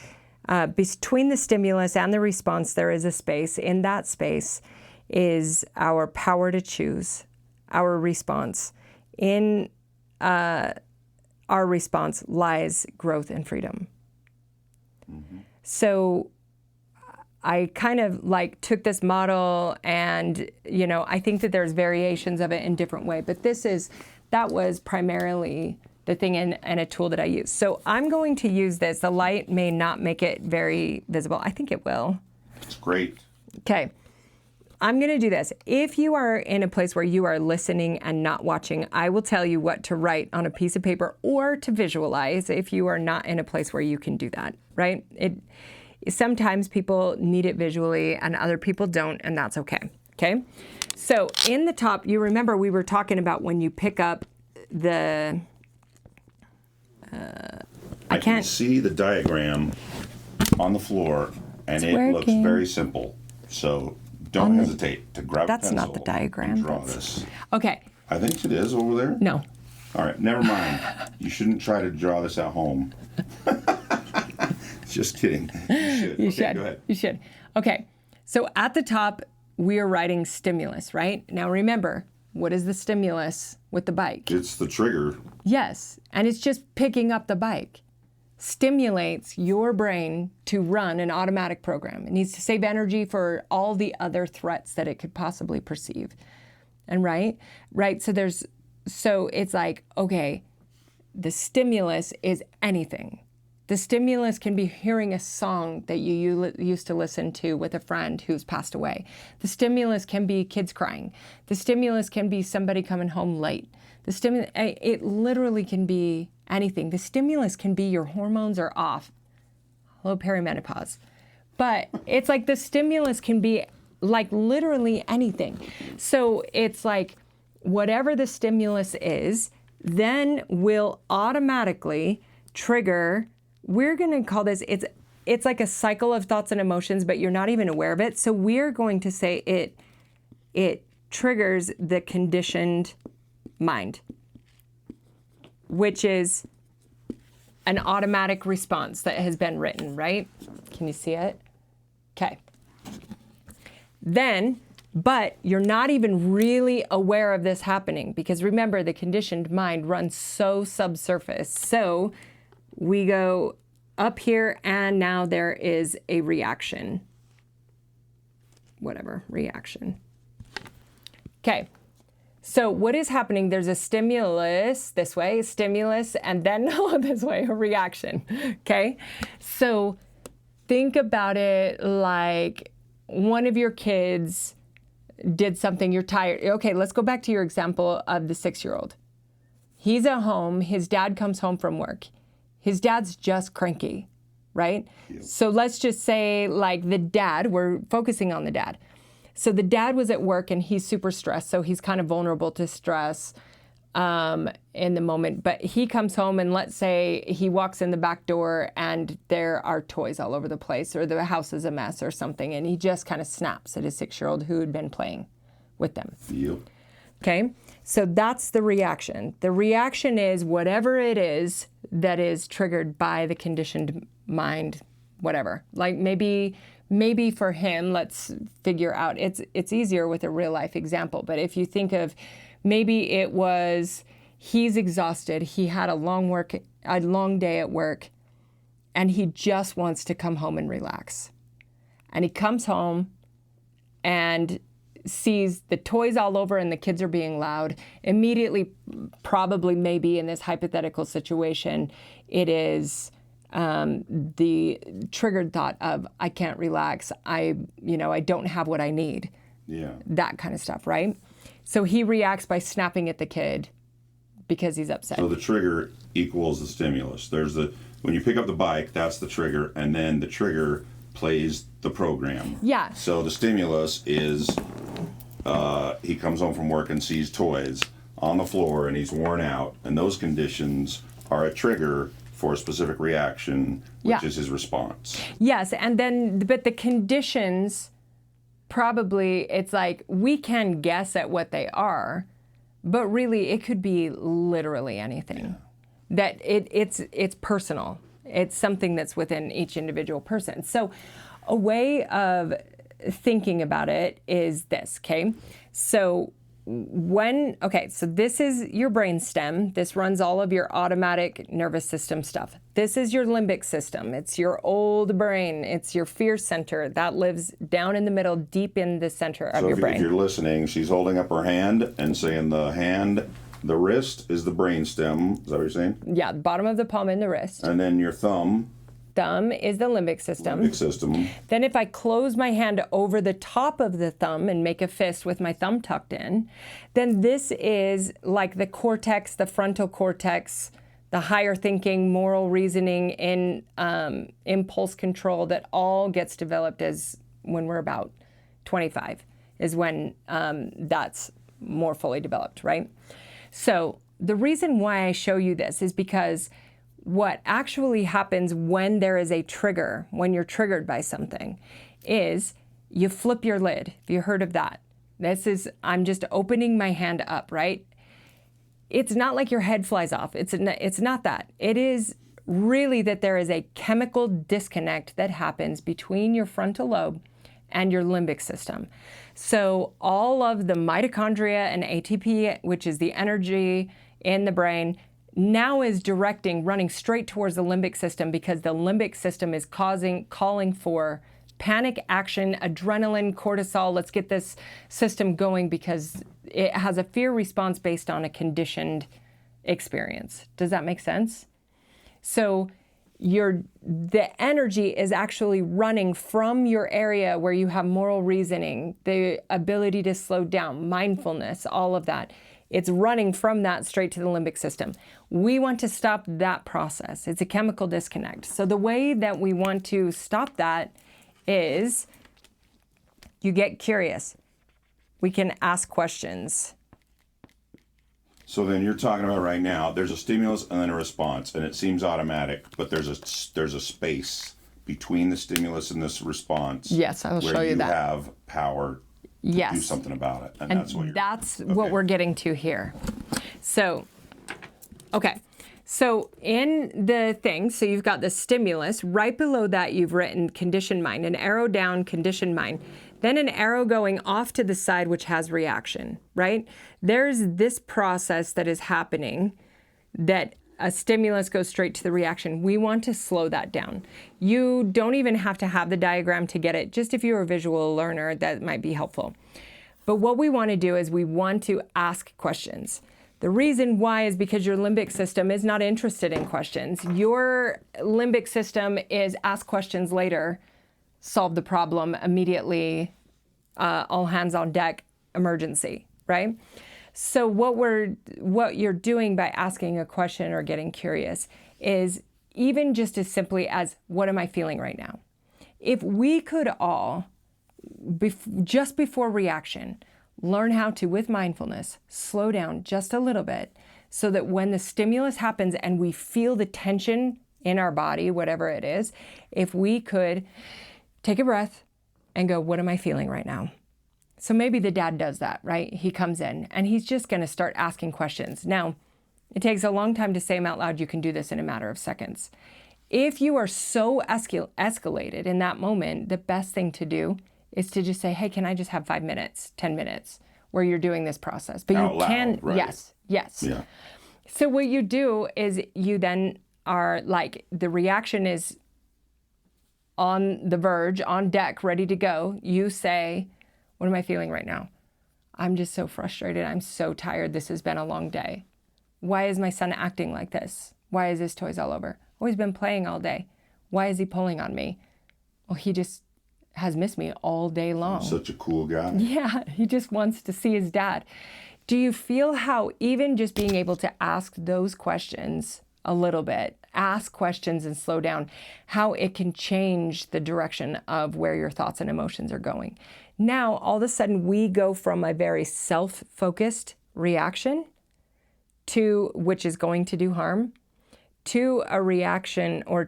between the stimulus and the response, there is a space. In that space is our power to choose, our response. In our response lies growth and freedom. Mm-hmm. So I kind of like took this model and, I think that there's variations of it in different ways, but that was primarily the thing and a tool that I use. So I'm going to use this. The light may not make it very visible. I think it will. It's great. Okay. I'm going to do this. If you are in a place where you are listening and not watching, I will tell you what to write on a piece of paper or to visualize if you are not in a place where you can do that, right? Sometimes people need it visually and other people don't, and that's okay. Okay? So in the top, you remember we were talking about when you pick up the... I can see the diagram on the floor, and it looks very simple. So don't hesitate to grab a pencil. That's not the diagram. And draw this. Okay. I think it is over there. No. All right, never mind. You shouldn't try to draw this at home. Just kidding. You should. Go ahead. You should. Okay. So at the top, we are writing stimulus, right? Now remember, what is the stimulus with the bike? It's the trigger. Yes, and it's just picking up the bike. Stimulates your brain to run an automatic program. It needs to save energy for all the other threats that it could possibly perceive. And right? So it's like, okay, the stimulus is anything. The stimulus can be hearing a song that you used to listen to with a friend who's passed away. The stimulus can be kids crying. The stimulus can be somebody coming home late. It literally can be anything. The stimulus can be your hormones are off. Hello, perimenopause. But it's like the stimulus can be like literally anything. So it's like whatever the stimulus is, then will automatically trigger, we're going to call this, it's like a cycle of thoughts and emotions, but you're not even aware of it. So we're going to say it triggers the conditioned mind, which is an automatic response that has been written, right? Can you see it? Okay. Then, but you're not even really aware of this happening because remember, the conditioned mind runs so subsurface. So we go up here and now there is a reaction. Whatever, reaction. Okay. So what is happening? There's a stimulus this way, stimulus, and then this way, a reaction. Okay. So think about it like one of your kids did something, you're tired. Okay, let's go back to your example of the 6-year-old. He's at home, his dad comes home from work. His dad's just cranky, right? Yep. So let's just say like the dad, we're focusing on the dad. So the dad was at work and he's super stressed. So he's kind of vulnerable to stress in the moment. But he comes home and let's say he walks in the back door and there are toys all over the place or the house is a mess or something. And he just kind of snaps at his 6-year-old who had been playing with them. Yep. Okay. So that's the reaction. The reaction is whatever it is that is triggered by the conditioned mind, whatever. Like maybe for him, let's figure out, it's easier with a real life example. But if you think of maybe it was, he's exhausted. He had a long day at work and he just wants to come home and relax. And he comes home and sees the toys all over and the kids are being loud. Immediately, probably maybe in this hypothetical situation, it is the triggered thought of, I can't relax. I don't have what I need. Yeah. That kind of stuff, right? So he reacts by snapping at the kid because he's upset. So the trigger equals the stimulus. When you pick up the bike, that's the trigger, and then the trigger plays the program. Yeah. So the stimulus is he comes home from work and sees toys on the floor and he's worn out, and those conditions are a trigger for a specific reaction, which is his response. Yes, and then, but the conditions, probably, it's like, we can guess at what they are, but really it could be literally anything. Yeah. That it's personal. It's something that's within each individual person. So a way of thinking about it is this, okay? So so this is your brain stem. This runs all of your automatic nervous system stuff. This is your limbic system. It's your old brain. It's your fear center. That lives down in the middle, deep in the center of your brain. So if you're listening, she's holding up her hand and saying the wrist is the brain stem. Is that what you're saying? Yeah, the bottom of the palm in the wrist. And then your thumb is the limbic system. Then if I close my hand over the top of the thumb and make a fist with my thumb tucked in, then this is like the cortex, the frontal cortex, the higher thinking, moral reasoning, and impulse control that all gets developed as when we're about 25 is when that's more fully developed, right? So the reason why I show you this is because what actually happens when there is a trigger, when you're triggered by something, is you flip your lid. Have you heard of that? I'm just opening my hand up, right? It's not like your head flies off. It's not that. It is really that there is a chemical disconnect that happens between your frontal lobe and your limbic system. So all of the mitochondria and ATP, which is the energy in the brain, now is running straight towards the limbic system because the limbic system is calling for panic action, adrenaline, cortisol. Let's get this system going because it has a fear response based on a conditioned experience. Does that make sense? So the energy is actually running from your area where you have moral reasoning, the ability to slow down, mindfulness, all of that. It's running from that straight to the limbic system. We want to stop that process. It's a chemical disconnect. So the way that we want to stop that is you get curious. We can ask questions. So then you're talking about right now, there's a stimulus and then a response, and it seems automatic, but there's a space between the stimulus and this response. Yes, I will show you that. Where you have power to do something about it. And that's what we're getting to here. So, okay. So in the thing, so you've got the stimulus. Right below that, you've written conditioned mind, an arrow down, conditioned mind. Then an arrow going off to the side, which has reaction, right? There's this process that is happening that a stimulus goes straight to the reaction. We want to slow that down. You don't even have to have the diagram to get it. Just if you're a visual learner, that might be helpful. But what we want to do is we want to ask questions. The reason why is because your limbic system is not interested in questions. Your limbic system is ask questions later, solve the problem immediately, all hands on deck, emergency, right? So what you're doing by asking a question or getting curious is even just as simply as, what am I feeling right now? If we could all, just before reaction, learn how to, with mindfulness, slow down just a little bit so that when the stimulus happens and we feel the tension in our body, whatever it is, if we could take a breath and go, what am I feeling right now? So maybe the dad does that, right? He comes in and he's just going to start asking questions. Now, it takes a long time to say them out loud. You can do this in a matter of seconds. If you are so escalated in that moment, the best thing to do is to just say, hey, can I just have 5 minutes, 10 minutes where you're doing this process? But out you loud, can, right? yes. Yeah. So what you do is you then are like, the reaction is on the verge, on deck, ready to go. You say, what am I feeling right now? I'm just so frustrated. I'm so tired. This has been a long day. Why is my son acting like this? Why is his toys all over? Oh, he's been playing all day. Why is he pulling on me? Well, he just has missed me all day long. Such a cool guy. Yeah, he just wants to see his dad. Do you feel how even just being able to ask those questions a little bit, ask questions and slow down, how it can change the direction of where your thoughts and emotions are going? Now, all of a sudden, we go from a very self-focused reaction to, which is going to do harm, to a reaction or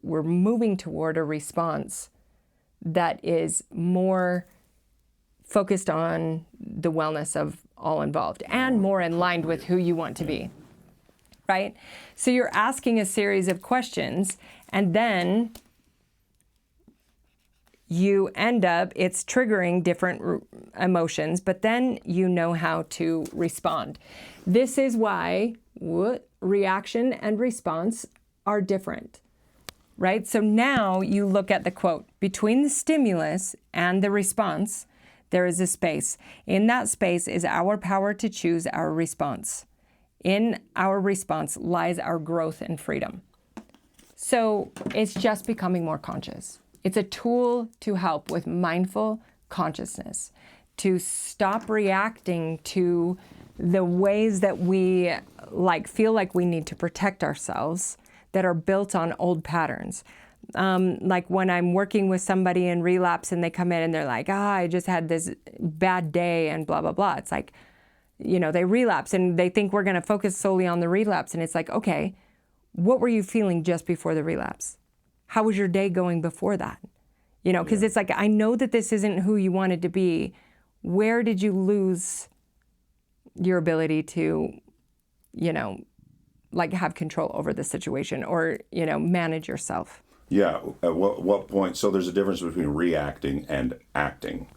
we're moving toward a response that is more focused on the wellness of all involved and more in line with who you want to be, right? So you're asking a series of questions and then you end up, it's triggering different emotions, but then you know how to respond. This is why reaction and response are different, right? So now you look at the quote, between the stimulus and the response, there is a space. In that space is our power to choose our response. In our response lies our growth and freedom. So it's just becoming more conscious. It's a tool to help with mindful consciousness, to stop reacting to the ways that we feel like we need to protect ourselves that are built on old patterns. Like when I'm working with somebody in relapse and they come in and they're like, I just had this bad day and blah, blah, blah. It's like, they relapse and they think we're going to focus solely on the relapse. And it's like, okay, what were you feeling just before the relapse? How was your day going before that? Because it's like, I know that this isn't who you wanted to be. Where did you lose your ability to, have control over the situation or, manage yourself? Yeah. At what point? So there's a difference between reacting and acting.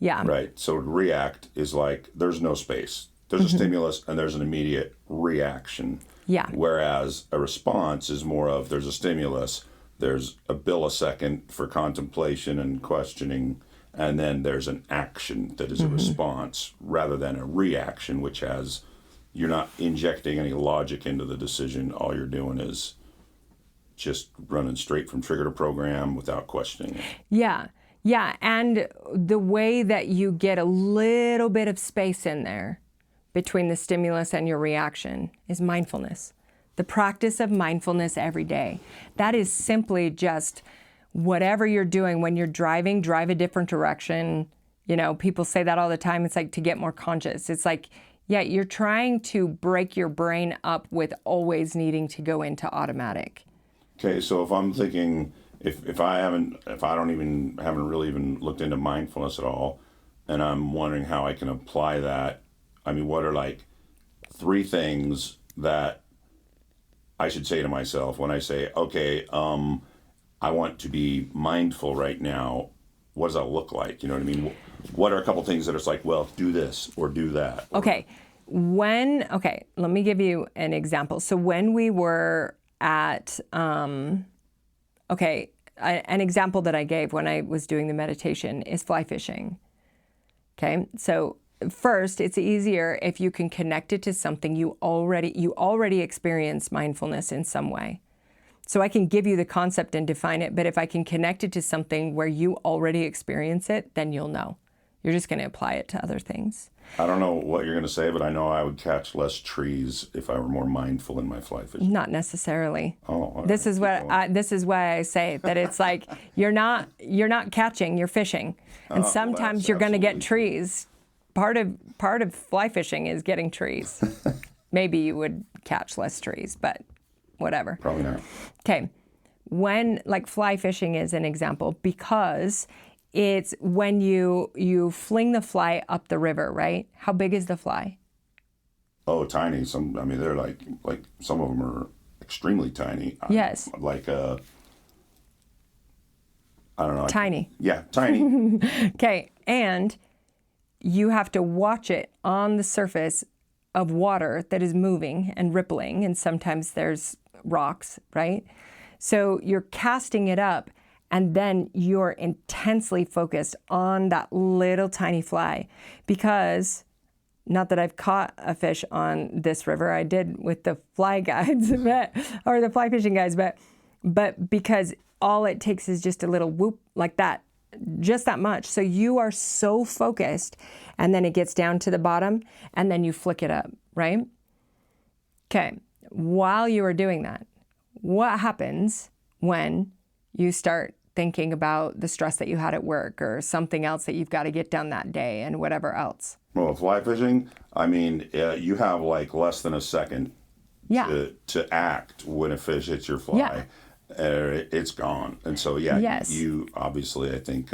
Yeah. Right. So react is like there's no space. There's a stimulus and there's an immediate reaction. Yeah. Whereas a response is more of there's a stimulus, there's a millisecond for contemplation and questioning, and then there's an action that is a response rather than a reaction, which has, you're not injecting any logic into the decision. All you're doing is just running straight from trigger to program without questioning it. Yeah. Yeah. And the way that you get a little bit of space in there between the stimulus and your reaction is mindfulness. The practice of mindfulness every day. That is simply just whatever you're doing when you're driving, drive a different direction. You know, people say that all the time. It's like to get more conscious. It's like, yeah, you're trying to break your brain up with always needing to go into automatic. Okay, so if I'm thinking, if I haven't really even looked into mindfulness at all, and I'm wondering how I can apply that, I mean, what are like 3 things that I should say to myself when I say, okay, I want to be mindful right now? What does that look like? You know what I mean? What are a couple things that it's like, well, do this or do that? Okay. Let me give you an example. So when we were at, an example that I gave when I was doing the meditation is fly fishing. Okay. So first, it's easier if you can connect it to something you already experience mindfulness in some way. So I can give you the concept and define it, but if I can connect it to something where you already experience it, then you'll know. You're just going to apply it to other things. I don't know what you're going to say, but I know I would catch less trees if I were more mindful in my fly fishing. Not necessarily. Oh, this is why I say that it's like you're not catching, you're fishing, and sometimes you're going to get trees. Part of fly fishing is getting trees. Maybe you would catch less trees, but whatever. Probably not. Okay, when like fly fishing is an example because it's when you fling the fly up the river, right? How big is the fly? Oh, tiny. They're like some of them are extremely tiny. Yes. I don't know. Tiny. Yeah, tiny. Okay, and you have to watch it on the surface of water that is moving and rippling, and sometimes there's rocks, right? So you're casting it up, and then you're intensely focused on that little tiny fly. Because, not that I've caught a fish on this river, I did with the fly guides, or the fly fishing guides, but because all it takes is just a little whoop like that, just that much. So you are so focused, and then it gets down to the bottom, and then you flick it up, right? Okay, while you are doing that, what happens when you start thinking about the stress that you had at work or something else that you've got to get done that day and whatever else? Well, fly fishing, you have like less than a second to act when a fish hits your fly. Yeah. It's gone. And so, Yes. you obviously, I think,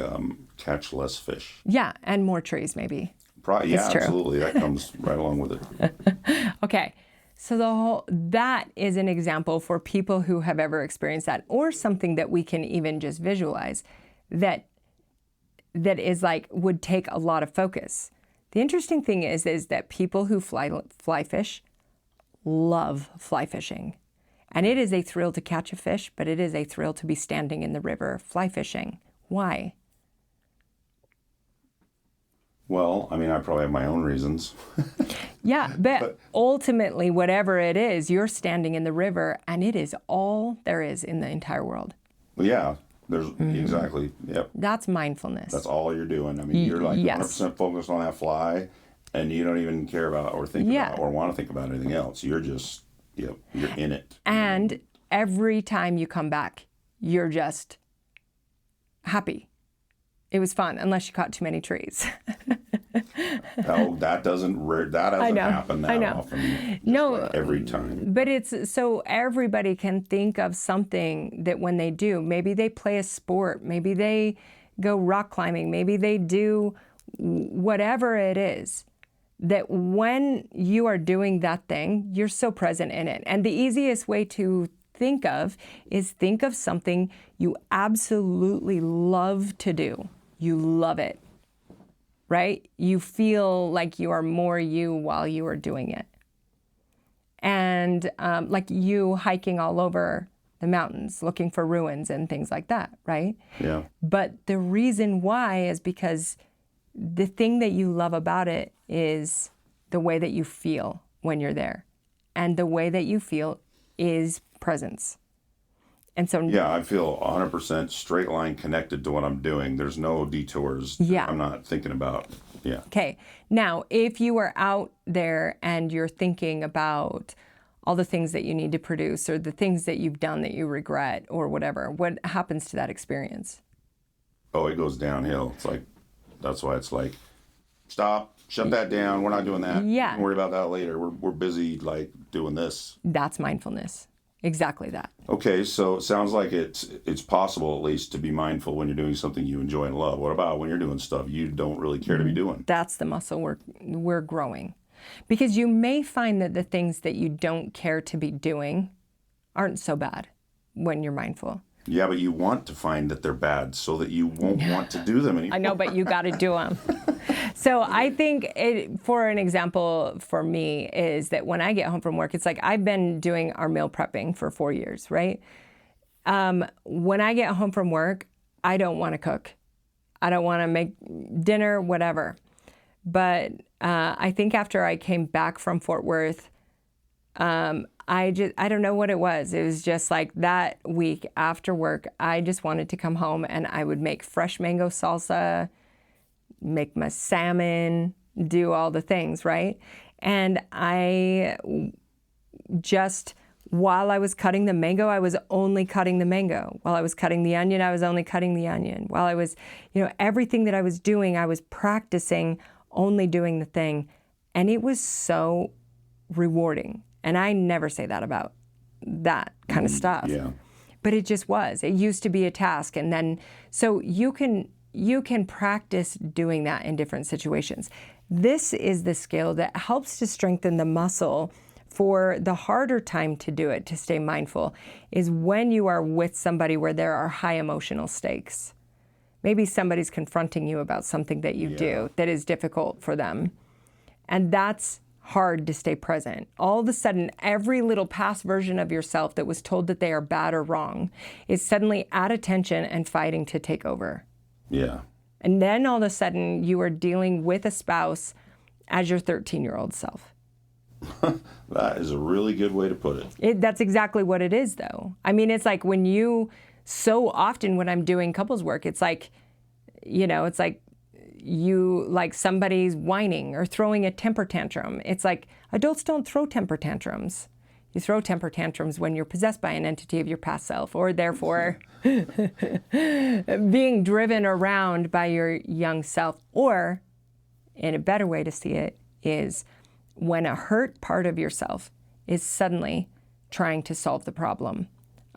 catch less fish. Yeah, and more trees maybe. Probably, yeah, It's true. absolutely. That comes right along with it. Okay, so that is an example for people who have ever experienced that, or something that we can even just visualize that is like would take a lot of focus. The interesting thing is that people who fly fish love fly fishing. And it is a thrill to catch a fish, but it is a thrill to be standing in the river fly fishing. Why? Well, I probably have my own reasons. Yeah, but ultimately, whatever it is, you're standing in the river, and it is all there is in the entire world. Well, yeah, there's exactly, yep. That's mindfulness. That's all you're doing. You're like Yes. 100% focused on that fly, and you don't even care about or think about or want to think about anything else. You're just, you're in it. And every time you come back, you're just happy. It was fun, unless you caught too many trees. Oh, that doesn't happen that often. No, like every time. But it's so everybody can think of something that when they do, maybe they play a sport, maybe they go rock climbing, maybe they do whatever it is, that when you are doing that thing, you're so present in it. And the easiest way to think of something you absolutely love to do. You love it, right? You feel like you are more you while you are doing it. And like you hiking all over the mountains, looking for ruins and things like that, right? Yeah. But the reason why is because the thing that you love about it is the way that you feel when you're there. And the way that you feel is presence. And so Yeah, I feel 100% straight line connected to what I'm doing. There's no detours. Yeah. I'm not thinking about, yeah. Okay. Now, if you are out there and you're thinking about all the things that you need to produce or the things that you've done that you regret or whatever, what happens to that experience? Oh, it goes downhill. It's like, that's why it's like, stop, shut that down. We're not doing that. Yeah. We can worry about that later. We're busy like doing this. That's mindfulness. Exactly that. Okay, so it sounds like it's possible at least to be mindful when you're doing something you enjoy and love. What about when you're doing stuff you don't really care to be doing? That's the muscle we're growing. Because you may find that the things that you don't care to be doing aren't so bad when you're mindful. Yeah, but you want to find that they're bad so that you won't want to do them anymore. I know, but you got to do them. So I think, for an example for me, is that when I get home from work, it's like I've been doing our meal prepping for 4 years, right? When I get home from work, I don't want to cook. I don't want to make dinner, whatever. But I think after I came back from Fort Worth, I don't know what it was. It was just like that week after work, I just wanted to come home and I would make fresh mango salsa, make my salmon, do all the things, right? And I just, while I was cutting the mango, I was only cutting the mango. While I was cutting the onion, I was only cutting the onion. While I was, everything that I was doing, I was practicing only doing the thing. And it was so rewarding. And I never say that about that kind of stuff. Yeah. But it just was. It used to be a task. And then, so you can practice doing that in different situations. This is the skill that helps to strengthen the muscle for the harder time to do it, to stay mindful, is when you are with somebody where there are high emotional stakes. Maybe somebody's confronting you about something that you do that is difficult for them. And that's hard to stay present. All of a sudden, every little past version of yourself that was told that they are bad or wrong is suddenly at attention and fighting to take over. Yeah. And then all of a sudden, you are dealing with a spouse as your 13-year-old self. That is a really good way to put it. That's exactly what it is, though. I mean, it's like so often when I'm doing couples work, it's like, it's like, somebody's whining or throwing a temper tantrum. It's like adults don't throw temper tantrums. You throw temper tantrums when you're possessed by an entity of your past self, or therefore being driven around by your young self. Or, in a better way to see it, is when a hurt part of yourself is suddenly trying to solve the problem.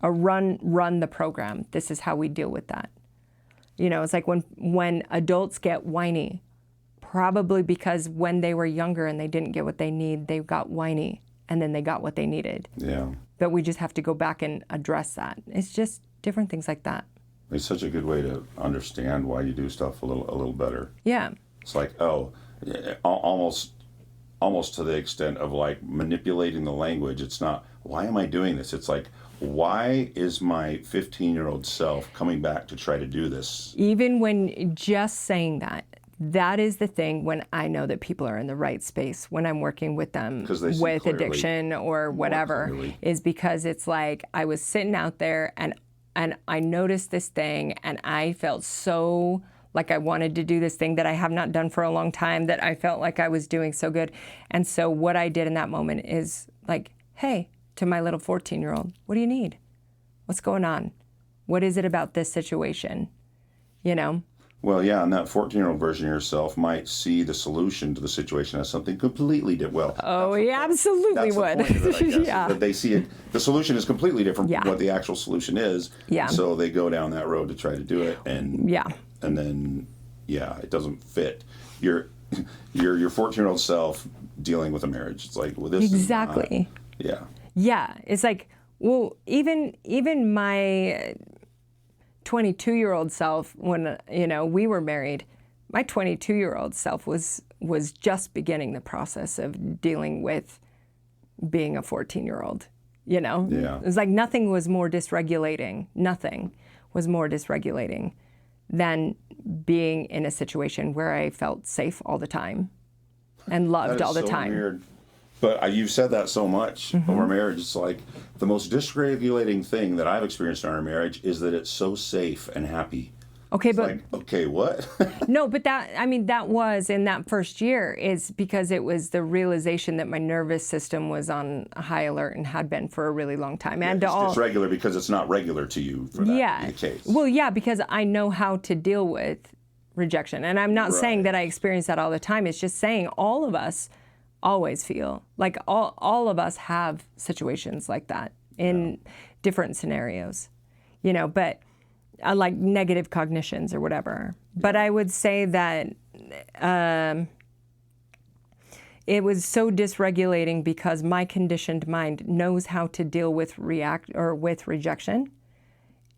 Run the program. This is how we deal with that. It's like when adults get whiny, probably because when they were younger and they didn't get what they need, they got whiny and then they got what they needed. Yeah. But we just have to go back and address that. It's just different things like that. It's such a good way to understand why you do stuff a little better. Yeah. It's like, almost to the extent of like manipulating the language. It's not, why am I doing this? It's like, why is my 15-year-old self coming back to try to do this? Even when just saying that is the thing when I know that people are in the right space when I'm working with them with addiction or whatever, is because it's like I was sitting out there and I noticed this thing and I felt so like I wanted to do this thing that I have not done for a long time, that I felt like I was doing so good. And so what I did in that moment is like, hey, to my little 14-year-old, what do you need? What's going on? What is it about this situation? Well, yeah, and that 14-year-old version of yourself might see the solution to the situation as something completely different. Well, oh, he absolutely would. That's the point of it, I guess, that they see it. The solution is completely different from what the actual solution is. Yeah. So they go down that road to try to do it, and then it doesn't fit. Your 14-year-old self dealing with a marriage. It's like, well, this exactly. is not, Yeah, it's like, well, even my 22-year-old self, when we were married, my 22-year-old self was just beginning the process of dealing with being a 14-year-old. Yeah. It was like nothing was more dysregulating. Nothing was more dysregulating than being in a situation where I felt safe all the time and loved all the time. Weird. But you've said that so much Mm-hmm. over marriage. It's like the most dysregulating thing that I've experienced in our marriage is that it's so safe and happy. Okay, It's but like, okay, what? no, but that was in that first year is because it was the realization that my nervous system was on a high alert and had been for a really long time. And It's dysregular because it's not regular to you for that to be the case. Well, yeah, because I know how to deal with rejection. And I'm not saying that I experience that all the time. It's just saying all of us always feel like all of us have situations like that in different scenarios, but like negative cognitions or whatever. But I would say that it was so dysregulating because my conditioned mind knows how to deal with with rejection.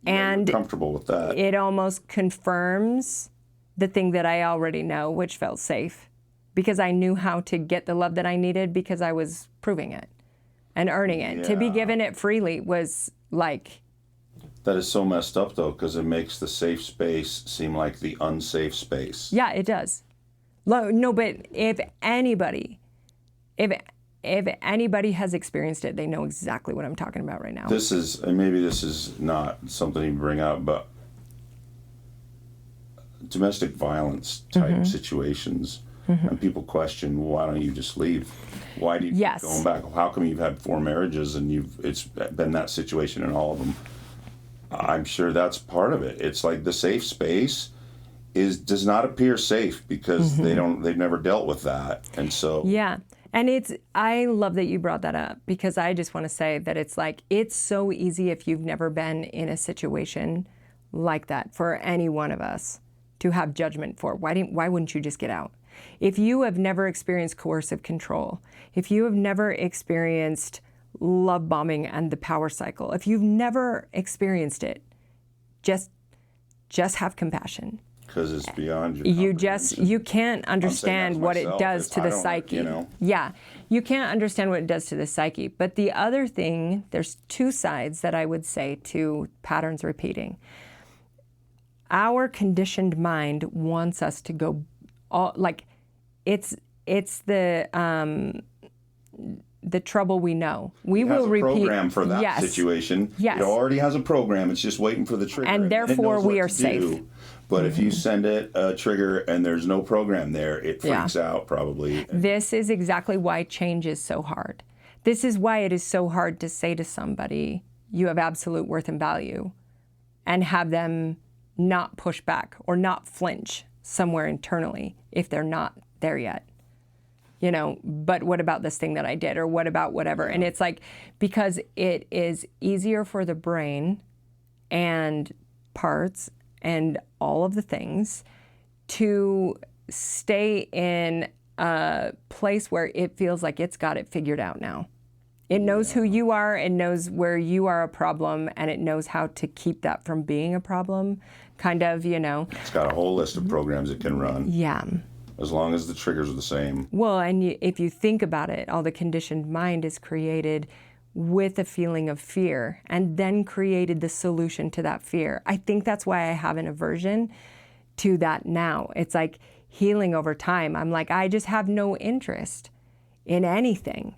And you're comfortable with that. It almost confirms the thing that I already know, which felt safe, because I knew how to get the love that I needed because I was proving it and earning it. To be given it freely was like... That is so messed up, though, because it makes the safe space seem like the unsafe space. Yeah, it does. No, but if anybody has experienced it, they know exactly what I'm talking about right now. Maybe this is not something you bring up, but domestic violence type situations, and people question, why don't you just leave? Why do you keep going back? How come you've had 4 marriages and it's been that situation in all of them? I'm sure that's part of it. It's like the safe space does not appear safe because they've never dealt with that, and so and I love that you brought that up, because I just want to say that it's so easy if you've never been in a situation like that for any one of us to have judgment for. Why wouldn't you just get out? If you have never experienced coercive control, if you have never experienced love bombing and the power cycle, if you've never experienced it, just have compassion. Because it's beyond your comprehension. You can't understand what it does to the psyche. Yeah, you can't understand what it does to the psyche. But the other thing, there's 2 sides that I would say to patterns repeating. Our conditioned mind wants us to go it's the trouble we know. We will repeat. It has a program for that situation. Yes. It already has a program. It's just waiting for the trigger. And therefore we are safe. But if you send it a trigger and there's no program there, it freaks out probably. This is exactly why change is so hard. This is why it is so hard to say to somebody, you have absolute worth and value, and have them not push back or not flinch somewhere internally if they're not there yet. But what about this thing that I did? Or what about whatever? And it's like, because it is easier for the brain and parts and all of the things to stay in a place where it feels like it's got it figured out now. It knows who you are, it knows where you are a problem, and it knows how to keep that from being a problem, kind of, It's got a whole list of programs it can run. Yeah. As long as the triggers are the same. Well, and if you think about it, all the conditioned mind is created with a feeling of fear and then created the solution to that fear. I think that's why I have an aversion to that now. It's like healing over time. I'm like, I just have no interest in anything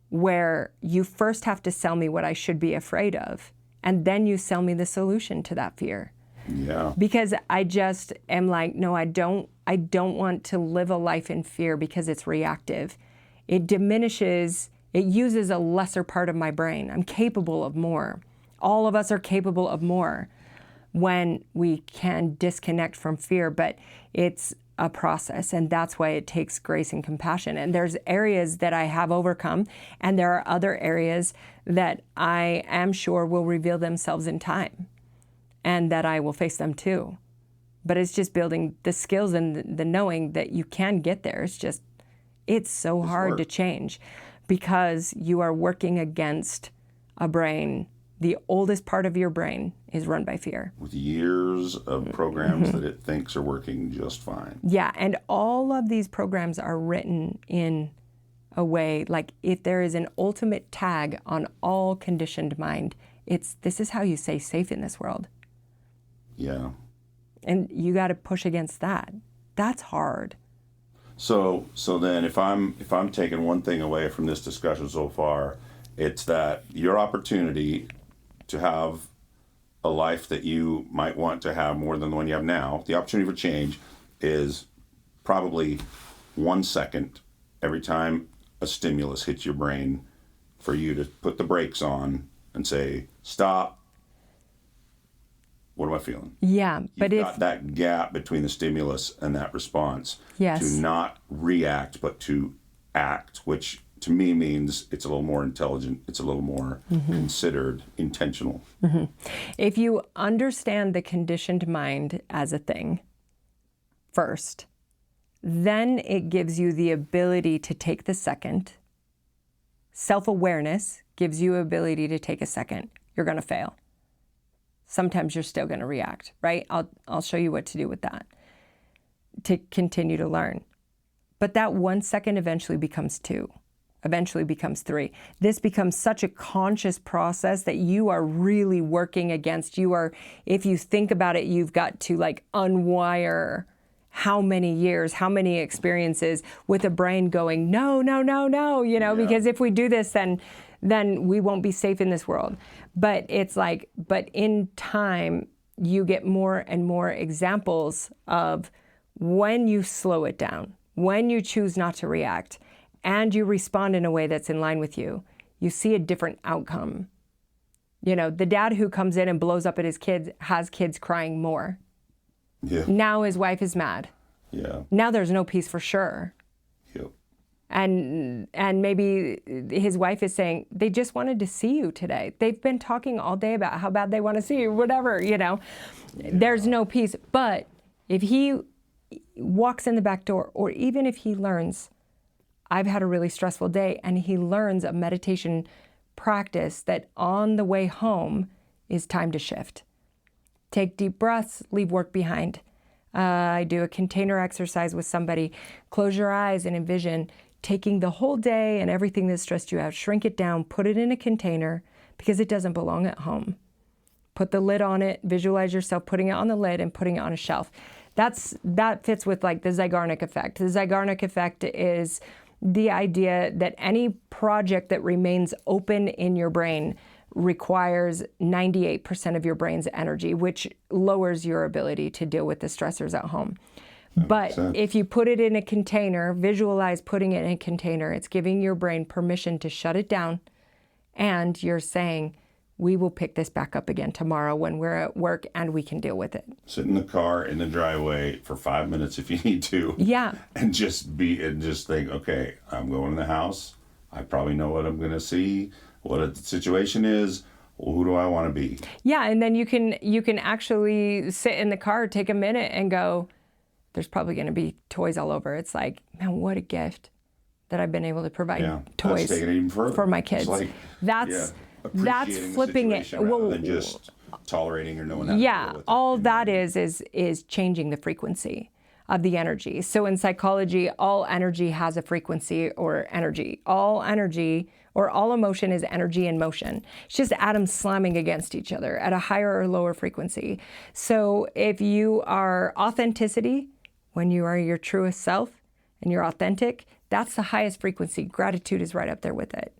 where you first have to sell me what I should be afraid of, and then you sell me the solution to that fear. Yeah. Because I just am like, no, I don't want to live a life in fear because it's reactive. It diminishes, it uses a lesser part of my brain. I'm capable of more. All of us are capable of more when we can disconnect from fear, but it's a process, and that's why it takes grace and compassion. And there's areas that I have overcome, and there are other areas that I am sure will reveal themselves in time, and that I will face them too. But it's just building the skills and the knowing that you can get there. It's so hard to change because you are working against a brain. The oldest part of your brain is run by fear. With years of programs that it thinks are working just fine. Yeah, and all of these programs are written in a way, like if there is an ultimate tag on all conditioned mind, this is how you stay safe in this world. Yeah. And you got to push against that. That's hard. So then if I'm taking one thing away from this discussion so far, it's that your opportunity to have a life that you might want to have more than the one you have now, the opportunity for change is probably 1 second every time a stimulus hits your brain for you to put the brakes on and say, stop. What am I feeling? Yeah, but You've got that gap between the stimulus and that response Yes. to not react, but to act, which to me means it's a little more intelligent, it's a little more considered, intentional. if you understand the conditioned mind as a thing first, then it gives you the ability to take the second. Self-awareness gives you ability to take a second. You're going to fail. Sometimes you're still going to react, right? I'll show you what to do with that to continue to learn. But that 1 second eventually becomes 2, eventually becomes 3. This becomes such a conscious process that you are really working against. If you think about it, you've got to like unwire how many years, how many experiences with a brain going, no, no, no, no, because if we do this, then we won't be safe in this world. But it's like, but in time, you get more and more examples of when you slow it down, when you choose not to react, and you respond in a way that's in line with you see a different outcome. The dad who comes in and blows up at his kids has kids crying more. Yeah. Now his wife is mad. Yeah. Now there's no peace for sure. Yep. And maybe his wife is saying, they just wanted to see you today. They've been talking all day about how bad they want to see you, whatever, There's no peace. But if he walks in the back door, or even if he learns, I've had a really stressful day, and he learns a meditation practice that on the way home is time to shift. Take deep breaths, leave work behind. I do a container exercise with somebody. Close your eyes and envision taking the whole day and everything that stressed you out, shrink it down, put it in a container because it doesn't belong at home. Put the lid on it, visualize yourself putting it on the lid and putting it on a shelf. That fits with like the Zeigarnik effect. The Zeigarnik effect is the idea that any project that remains open in your brain requires 98% of your brain's energy, which lowers your ability to deal with the stressors at home. But if you put it in a container, visualize putting it in a container, it's giving your brain permission to shut it down. And you're saying, we will pick this back up again tomorrow when we're at work and we can deal with it. Sit in the car in the driveway for 5 minutes if you need to. Yeah. And just think, okay, I'm going in the house. I probably know what I'm going to see, what the situation is. Well, who do I want to be? Yeah, and then you can actually sit in the car, take a minute and go, there's probably going to be toys all over. It's like, man, what a gift that I've been able to provide toys take it even further. for my kids. That's flipping it. Rather than just tolerating or knowing how to deal with it. All that is changing the frequency of the energy. So in psychology, all energy has a frequency or energy. All energy or all emotion is energy in motion. It's just atoms slamming against each other at a higher or lower frequency. So if you are authenticity, when you are your truest self and you're authentic, that's the highest frequency. Gratitude is right up there with it.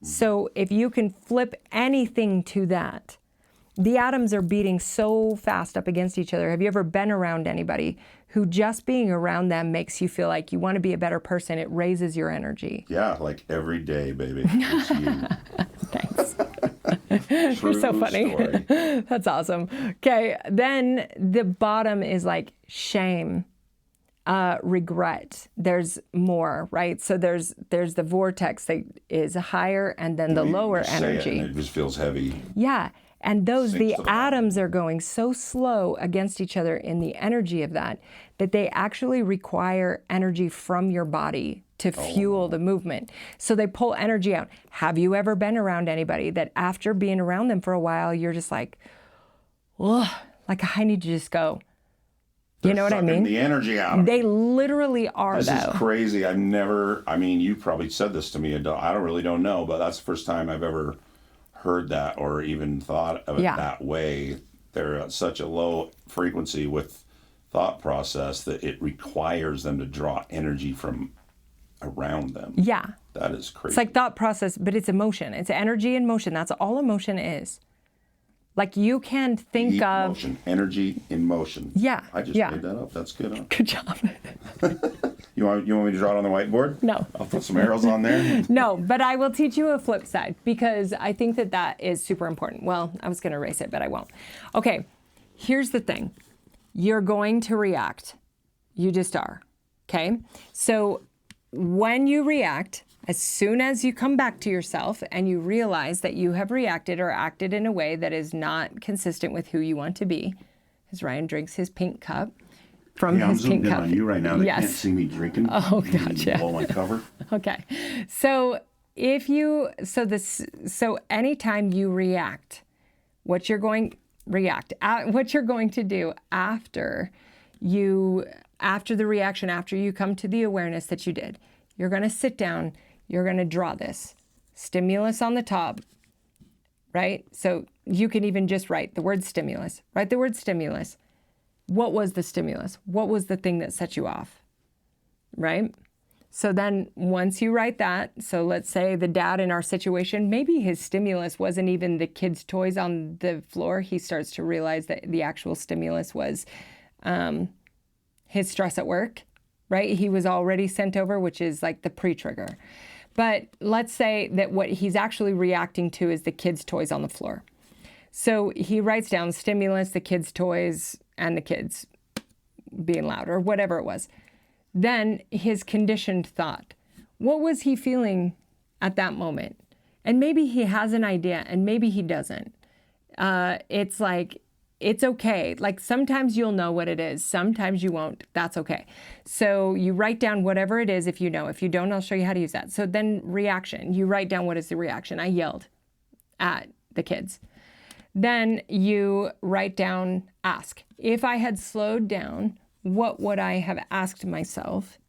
So if you can flip anything to that, the atoms are beating so fast up against each other. Have you ever been around anybody who just being around them makes you feel like you want to be a better person? It raises your energy. Yeah, like every day, baby. It's you. Thanks. You're so funny. Story. That's awesome. Okay, then the bottom is like shame. Regret. There's more, right? So there's the vortex that is higher, and then the lower energy. It just feels heavy. Yeah, and the the atoms are going so slow against each other in the energy of that they actually require energy from your body to fuel the movement. So they pull energy out. Have you ever been around anybody that after being around them for a while, you're just like, ugh, like I need to just go. You know what I mean? The energy out of They literally are, This though. is crazy. You probably said this to me. I really don't know, but that's the first time I've ever heard that or even thought of it that way. They're at such a low frequency with thought process that it requires them to draw energy from around them. Yeah. That is crazy. It's like thought process, but it's emotion. It's energy and motion. That's all emotion is. Like you can think of motion, energy in motion. Yeah. I just made that up. That's good. Huh? Good job. You want me to draw it on the whiteboard? No. I'll put some arrows on there. No, but I will teach you a flip side because I think that is super important. Well, I was going to erase it, but I won't. Okay, here's the thing. You're going to react. You just are. Okay? So when you react, as soon as you come back to yourself and you realize that you have reacted or acted in a way that is not consistent with who you want to be, as Ryan drinks his pink cup from his pink cup. I'm zoomed in on you right now. They Yes. can't see me drinking. Oh, gotcha. Blow my cover. Okay. So so anytime you react, what you're going to do after the reaction, after you come to the awareness that you did, you're going to sit down, you're going to draw this stimulus on the top, right? So you can even just write the word stimulus. Write the word stimulus. What was the stimulus? What was the thing that set you off, right? So then once you write that, so let's say the dad in our situation, maybe his stimulus wasn't even the kids' toys on the floor. He starts to realize that the actual stimulus was his stress at work, right? He was already sent over, which is like the pre-trigger. But let's say that what he's actually reacting to is the kids' toys on the floor. So he writes down stimulus, the kids' toys, and the kids being loud or whatever it was. Then his conditioned thought. What was he feeling at that moment? And maybe he has an idea and maybe he doesn't. It's like, it's okay. Like sometimes you'll know what it is. Sometimes you won't. That's okay. So you write down whatever it is if you know. If you don't, I'll show you how to use that. So then reaction. You write down what is the reaction. I yelled at the kids. Then you write down ask. If I had slowed down, what would I have asked myself?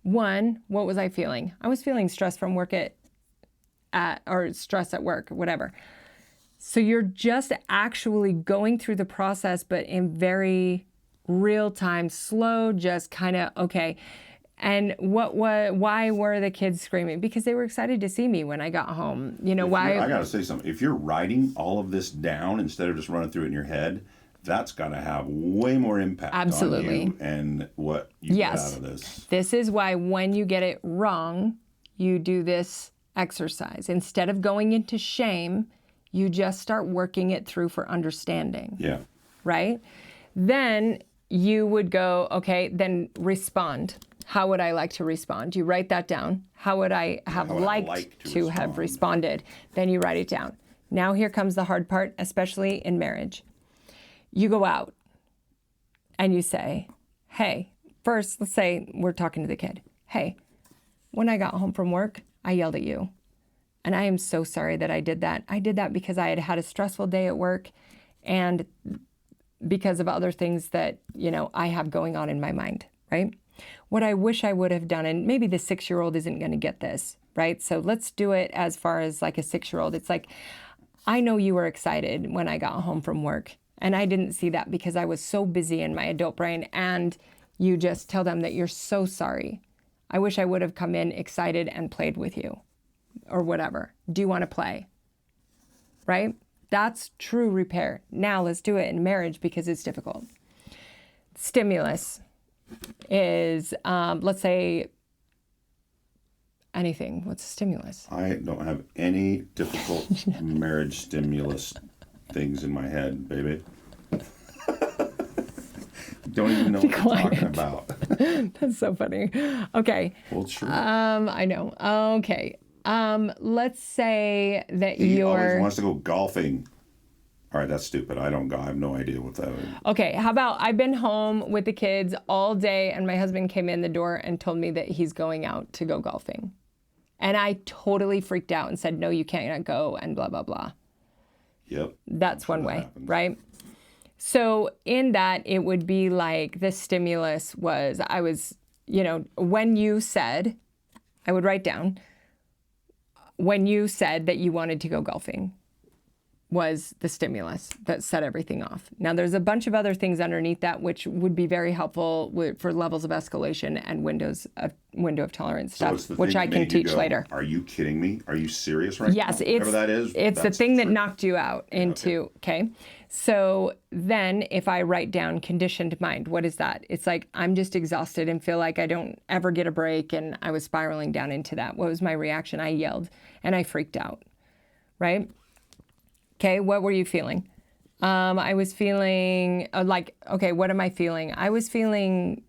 One, what was I feeling? I was feeling stress from work or stress at work, whatever. So you're just actually going through the process, but in very real time, slow, just kind of, okay. And why were the kids screaming? Because they were excited to see me when I got home. You know, why? I got to say something. If you're writing all of this down instead of just running through it in your head, that's going to have way more impact Absolutely. on you and what you get out of this. This is why when you get it wrong, you do this exercise. Instead of going into shame, you just start working it through for understanding. Yeah. Right? Then you would go, okay, then respond. How would I like to respond? You write that down. How would I have liked to have responded? Then you write it down. Now here comes the hard part, especially in marriage. You go out and you say, hey, first, let's say we're talking to the kid. Hey, when I got home from work, I yelled at you. And I am so sorry that I did that. I did that because I had had a stressful day at work and because of other things that, you know, I have going on in my mind, right? What I wish I would have done, and maybe the 6-year-old isn't going to get this, right? So let's do it as far as like a 6-year-old. It's like, I know you were excited when I got home from work. And I didn't see that because I was so busy in my adult brain. And you just tell them that you're so sorry. I wish I would have come in excited and played with you or whatever. Do you want to play? Right? That's true repair. Now let's do it in marriage because it's difficult. Stimulus is, let's say, anything. What's a stimulus? I don't have any difficult marriage stimulus things in my head, baby. Don't even know what you're talking about. That's so funny. Okay. Well, it's true. I know. Okay. Let's say that He always you're... wants to go golfing. All right, that's stupid. I have no idea what that is. Okay, how about I've been home with the kids all day and my husband came in the door and told me that he's going out to go golfing. And I totally freaked out and said, no, you can't go and blah, blah, blah. Yep. That's one way, right? So in that, it would be like the stimulus was, I was, you know, when you said, I would write down, when you said that you wanted to go golfing. was the stimulus that set everything off. Now, there's a bunch of other things underneath that which would be very helpful for levels of escalation and window of tolerance So stuff, it's the which thing I that can made you teach go, later. Are you kidding me? Are you serious right Yes, now? Whatever that is. It's the that's thing that true. knocked you out into, okay? So then if I write down conditioned mind, what is that? It's like, I'm just exhausted and feel like I don't ever get a break, and I was spiraling down into that. What was my reaction? I yelled and I freaked out, right? Okay, what were you feeling? I was feeling okay, what am I feeling? I was feeling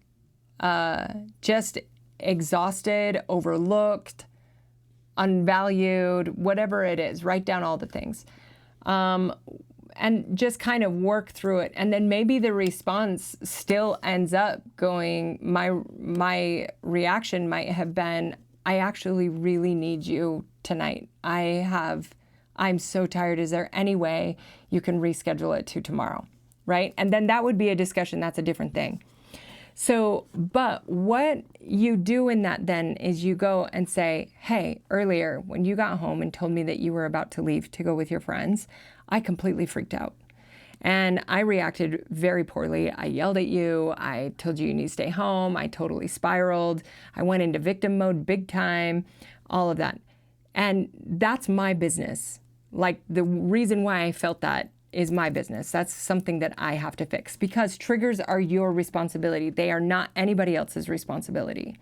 just exhausted, overlooked, unvalued, whatever it is. Write down all the things. And just kind of work through it. And then maybe the response still ends up going, my reaction might have been, I actually really need you tonight. I'm so tired. Is there any way you can reschedule it to tomorrow? Right? And then that would be a discussion. That's a different thing. So, but what you do in that then is you go and say, hey, earlier when you got home and told me that you were about to leave to go with your friends, I completely freaked out. And I reacted very poorly. I yelled at you. I told you need to stay home. I totally spiraled. I went into victim mode big time, all of that. And that's my business. Like, the reason why I felt that is my business. That's something that I have to fix, because triggers are your responsibility. They are not anybody else's responsibility.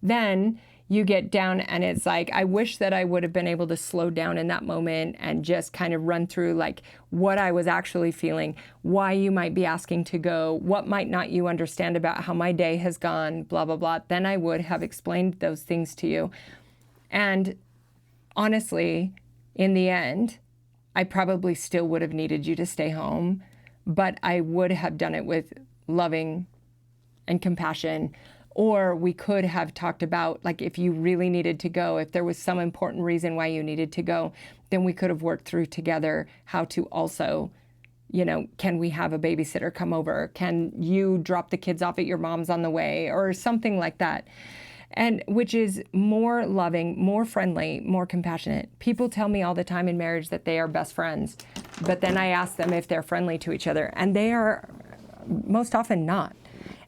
Then you get down and it's like, I wish that I would have been able to slow down in that moment and just kind of run through like what I was actually feeling, why you might be asking to go, what might not you understand about how my day has gone, blah, blah, blah. Then I would have explained those things to you. And honestly, in the end, I probably still would have needed you to stay home, but I would have done it with loving and compassion. Or we could have talked about, like, if you really needed to go, if there was some important reason why you needed to go, then we could have worked through together how to also, can we have a babysitter come over? Can you drop the kids off at your mom's on the way? Or something like that. And which is more loving, more friendly, more compassionate. People tell me all the time in marriage that they are best friends, but then I ask them if they're friendly to each other, and they are most often not.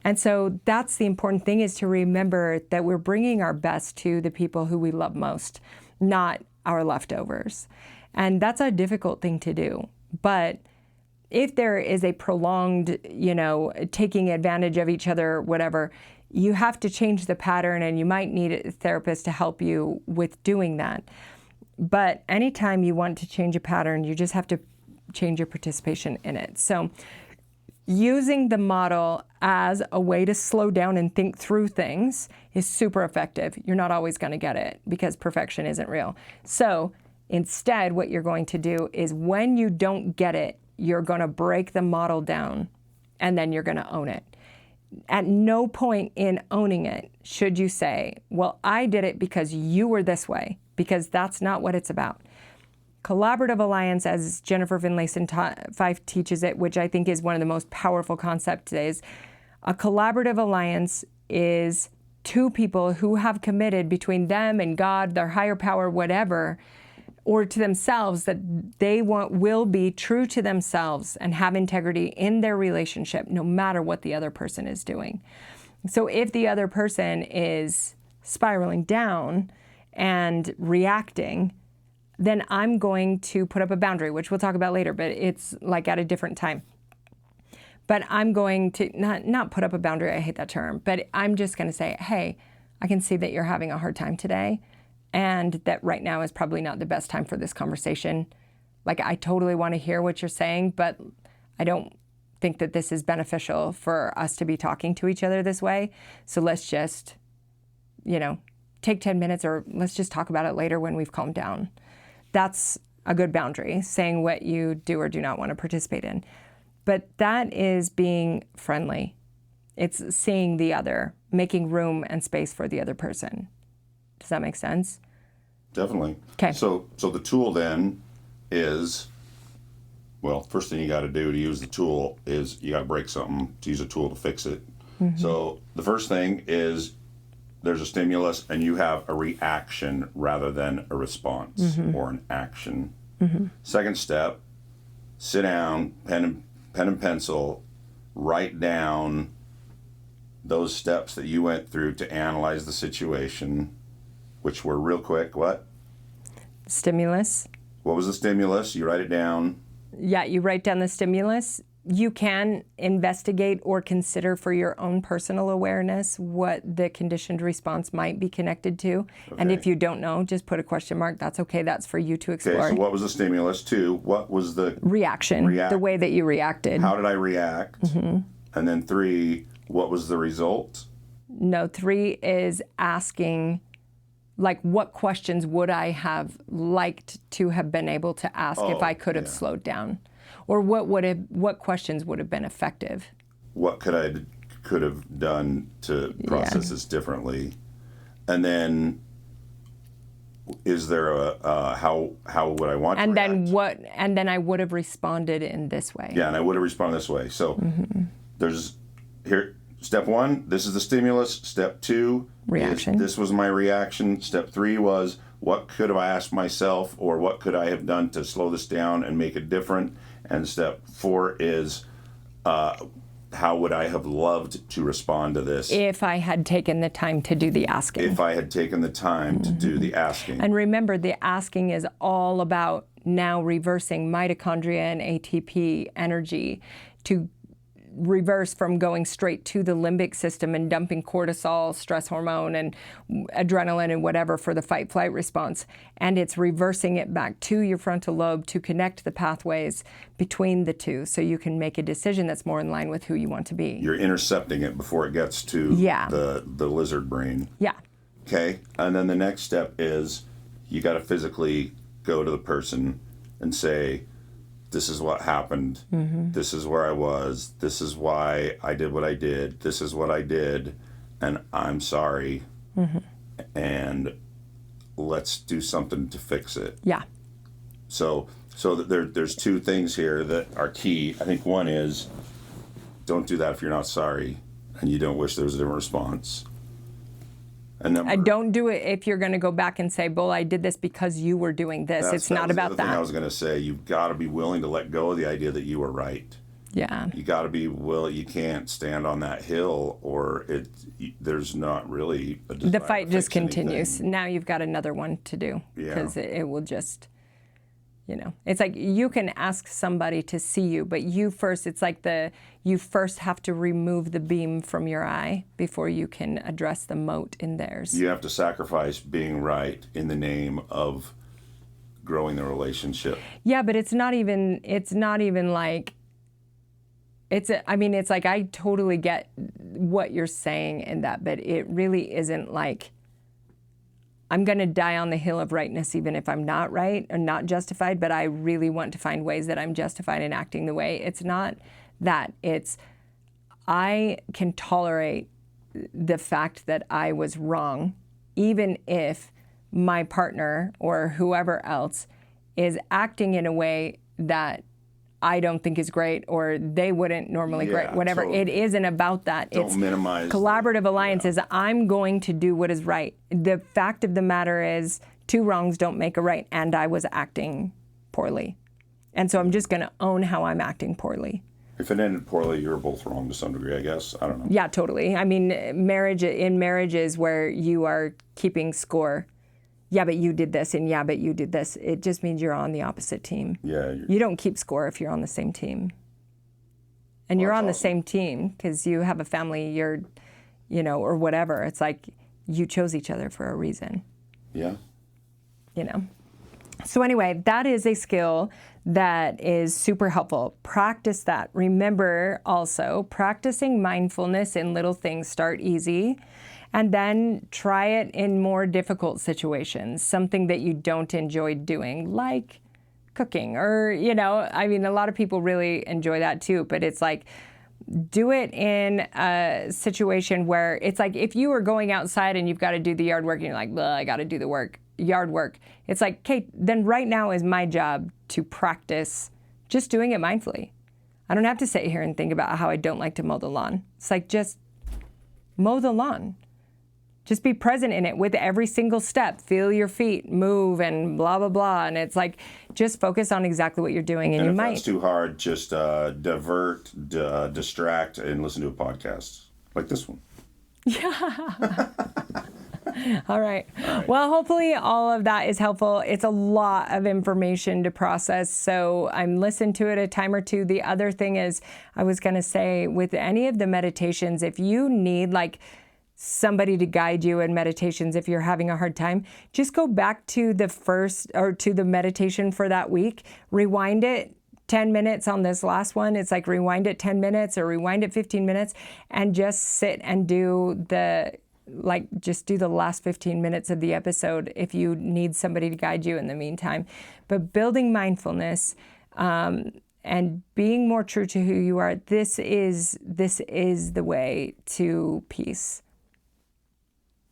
And so that's the important thing, is to remember that we're bringing our best to the people who we love most, not our leftovers. And that's a difficult thing to do. But if there is a prolonged, taking advantage of each other, whatever, you have to change the pattern, and you might need a therapist to help you with doing that. But anytime you want to change a pattern, you just have to change your participation in it. So using the model as a way to slow down and think through things is super effective. You're not always going to get it because perfection isn't real. So instead, what you're going to do is, when you don't get it, you're going to break the model down, and then you're going to own it. At no point in owning it should you say, well, I did it because you were this way, because that's not what it's about. Collaborative alliance, as Jennifer Finlayson Fife teaches it, which I think is one of the most powerful concepts, is a collaborative alliance is two people who have committed between them and God, their higher power, whatever, or to themselves, that they will be true to themselves and have integrity in their relationship, no matter what the other person is doing. So if the other person is spiraling down and reacting, then I'm going to put up a boundary, which we'll talk about later, but it's like at a different time. But I'm going to not put up a boundary, I hate that term, but I'm just going to say, hey, I can see that you're having a hard time today, and that right now is probably not the best time for this conversation. Like, I totally want to hear what you're saying, but I don't think that this is beneficial for us to be talking to each other this way. So let's just, take 10 minutes, or let's just talk about it later when we've calmed down. That's a good boundary, saying what you do or do not want to participate in. But that is being friendly. It's seeing the other, making room and space for the other person. Does that make sense? Definitely. Okay. So the tool then is, well, first thing you got to do to use the tool is you got to break something to use a tool to fix it. Mm-hmm. So the first thing is, there's a stimulus and you have a reaction rather than a response, mm-hmm. or an action. Mm-hmm. Second step sit down, pen and pencil, write down those steps that you went through to analyze the situation, which were real quick. What? Stimulus. What was the stimulus? You write it down. Yeah, you write down the stimulus. You can investigate or consider for your own personal awareness what the conditioned response might be connected to. Okay. And if you don't know, just put a question mark. That's okay. That's for you to explore. Okay, so what was the stimulus? 2, what was the reaction? The way that you reacted. How did I react? Mm-hmm. And then 3, what was the result? No, 3 is asking, like, what questions would I have liked to have been able to ask if I could have slowed down? Or what questions would have been effective? What could have done to process this differently? And then, is there a how would I want to react? And then I would have responded in this way. Yeah, and I would have responded this way. So there's here step 1. This is the stimulus. Step 2. Reaction. This was my reaction. Step 3 was, what could have I asked myself, or what could I have done to slow this down and make it different? And step 4 is, how would I have loved to respond to this? If I had taken the time to do the asking. If I had taken the time to do the asking. And remember, the asking is all about now reversing mitochondria and ATP energy to reverse from going straight to the limbic system and dumping cortisol, stress hormone, and adrenaline and whatever for the fight-flight response. And it's reversing it back to your frontal lobe to connect the pathways between the two so you can make a decision that's more in line with who you want to be. You're intercepting it before it gets to the lizard brain. Yeah. Okay. And then the next step is you got to physically go to the person and say, this is what happened. Mm-hmm. This is where I was. This is why I did what I did. This is what I did. And I'm sorry. Mm-hmm. And let's do something to fix it. Yeah. So there's 2 things here that are key. I think one is, don't do that if you're not sorry and you don't wish there was a different response. And don't do it if you're going to go back and say, "Bull, I did this because you were doing this." It's not about that. Thing I was going to say, you've got to be willing to let go of the idea that you were right. Yeah. You got to be willing. You can't stand on that hill, or there's not really a desire. The fight just continues. Anything. Now you've got another one to do because Yeah. it will just. It's like you can ask somebody to see you, but you first, you first have to remove the beam from your eye before you can address the mote in theirs. You have to sacrifice being right in the name of growing the relationship. Yeah, but it's not even like, it's like I totally get what you're saying in that, but it really isn't like, I'm going to die on the hill of rightness even if I'm not right and not justified, but I really want to find ways that I'm justified in acting the way. It's not that. It's I can tolerate the fact that I was wrong, even if my partner or whoever else is acting in a way that I don't think is great, or they wouldn't normally great, whatever. Totally. It isn't about that. Don't minimize. Collaborative alliance is I'm going to do what is right. The fact of the matter is 2 wrongs don't make a right, and I was acting poorly. And so I'm just going to own how I'm acting poorly. If it ended poorly, you're both wrong to some degree, I guess. I don't know. Yeah, totally. I mean, marriages where you are keeping score. Yeah, but you did this, and yeah, but you did this. It just means you're on the opposite team. Yeah. You don't keep score if you're on the same team. And you're on the same team because you have a family, or whatever. It's like you chose each other for a reason. Yeah. So anyway, that is a skill that is super helpful. Practice that. Remember also, practicing mindfulness in little things start easy. And then try it in more difficult situations, something that you don't enjoy doing, like cooking or, a lot of people really enjoy that too, but it's like, do it in a situation where it's like if you were going outside and you've got to do the yard work and you're like, I got to do the yard work. It's like, okay, then right now is my job to practice just doing it mindfully. I don't have to sit here and think about how I don't like to mow the lawn. It's like, just mow the lawn. Just be present in it with every single step. Feel your feet move and blah, blah, blah. And it's like, just focus on exactly what you're doing. And you if might. that's too hard, just divert, distract, and listen to a podcast like this one. All right. Well, hopefully all of that is helpful. It's a lot of information to process, so I'm listening to it a time or two. The other thing is, I was going to say, with any of the meditations, if you need like somebody to guide you in meditations, if you're having a hard time, just go back to the first or to the meditation for that week, rewind it 10 minutes on this last one. It's like rewind it 10 minutes or rewind it 15 minutes and just sit and do just do the last 15 minutes of the episode if you need somebody to guide you in the meantime. But building mindfulness and being more true to who you are, this is the way to peace.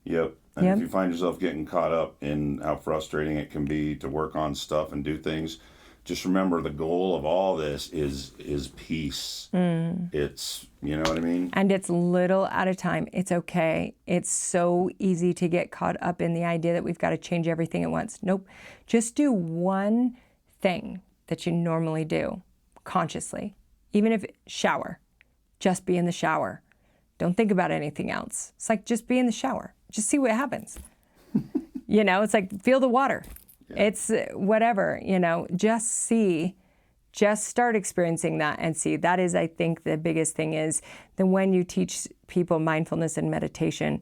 Yep. And if you find yourself getting caught up in how frustrating it can be to work on stuff and do things, just remember the goal of all this is peace. It's, you know what I mean? And it's little at a time. It's okay. It's so easy to get caught up in the idea that we've got to change everything at once. Nope. Just do one thing that you normally do consciously. Even if shower, just be in the shower. Don't think about anything else. It's like, just be in the shower. Just see what happens. It's like, feel the water. Yeah. It's whatever, just see, just start experiencing that and see. That is, I think, the biggest thing is that when you teach people mindfulness and meditation,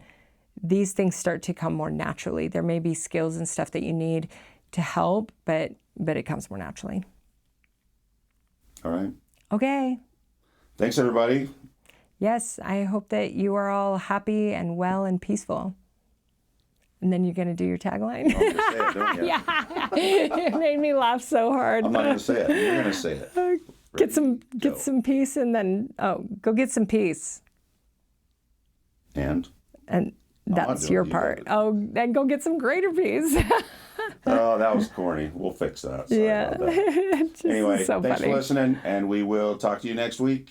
these things start to come more naturally. There may be skills and stuff that you need to help, but it comes more naturally. All right. Okay. Thanks, everybody. Yes, I hope that you are all happy and well and peaceful. And then you're going to do your tagline? You're going to say it, don't you? Yeah. It made me laugh so hard. I'm not going to say it. You're going to say it. Get some peace and then, go get some peace. And that's your part. Then go get some greater peace. Oh, that was corny. We'll fix that. Sorry about that. Anyway, so thanks funny. for listening, and we will talk to you next week.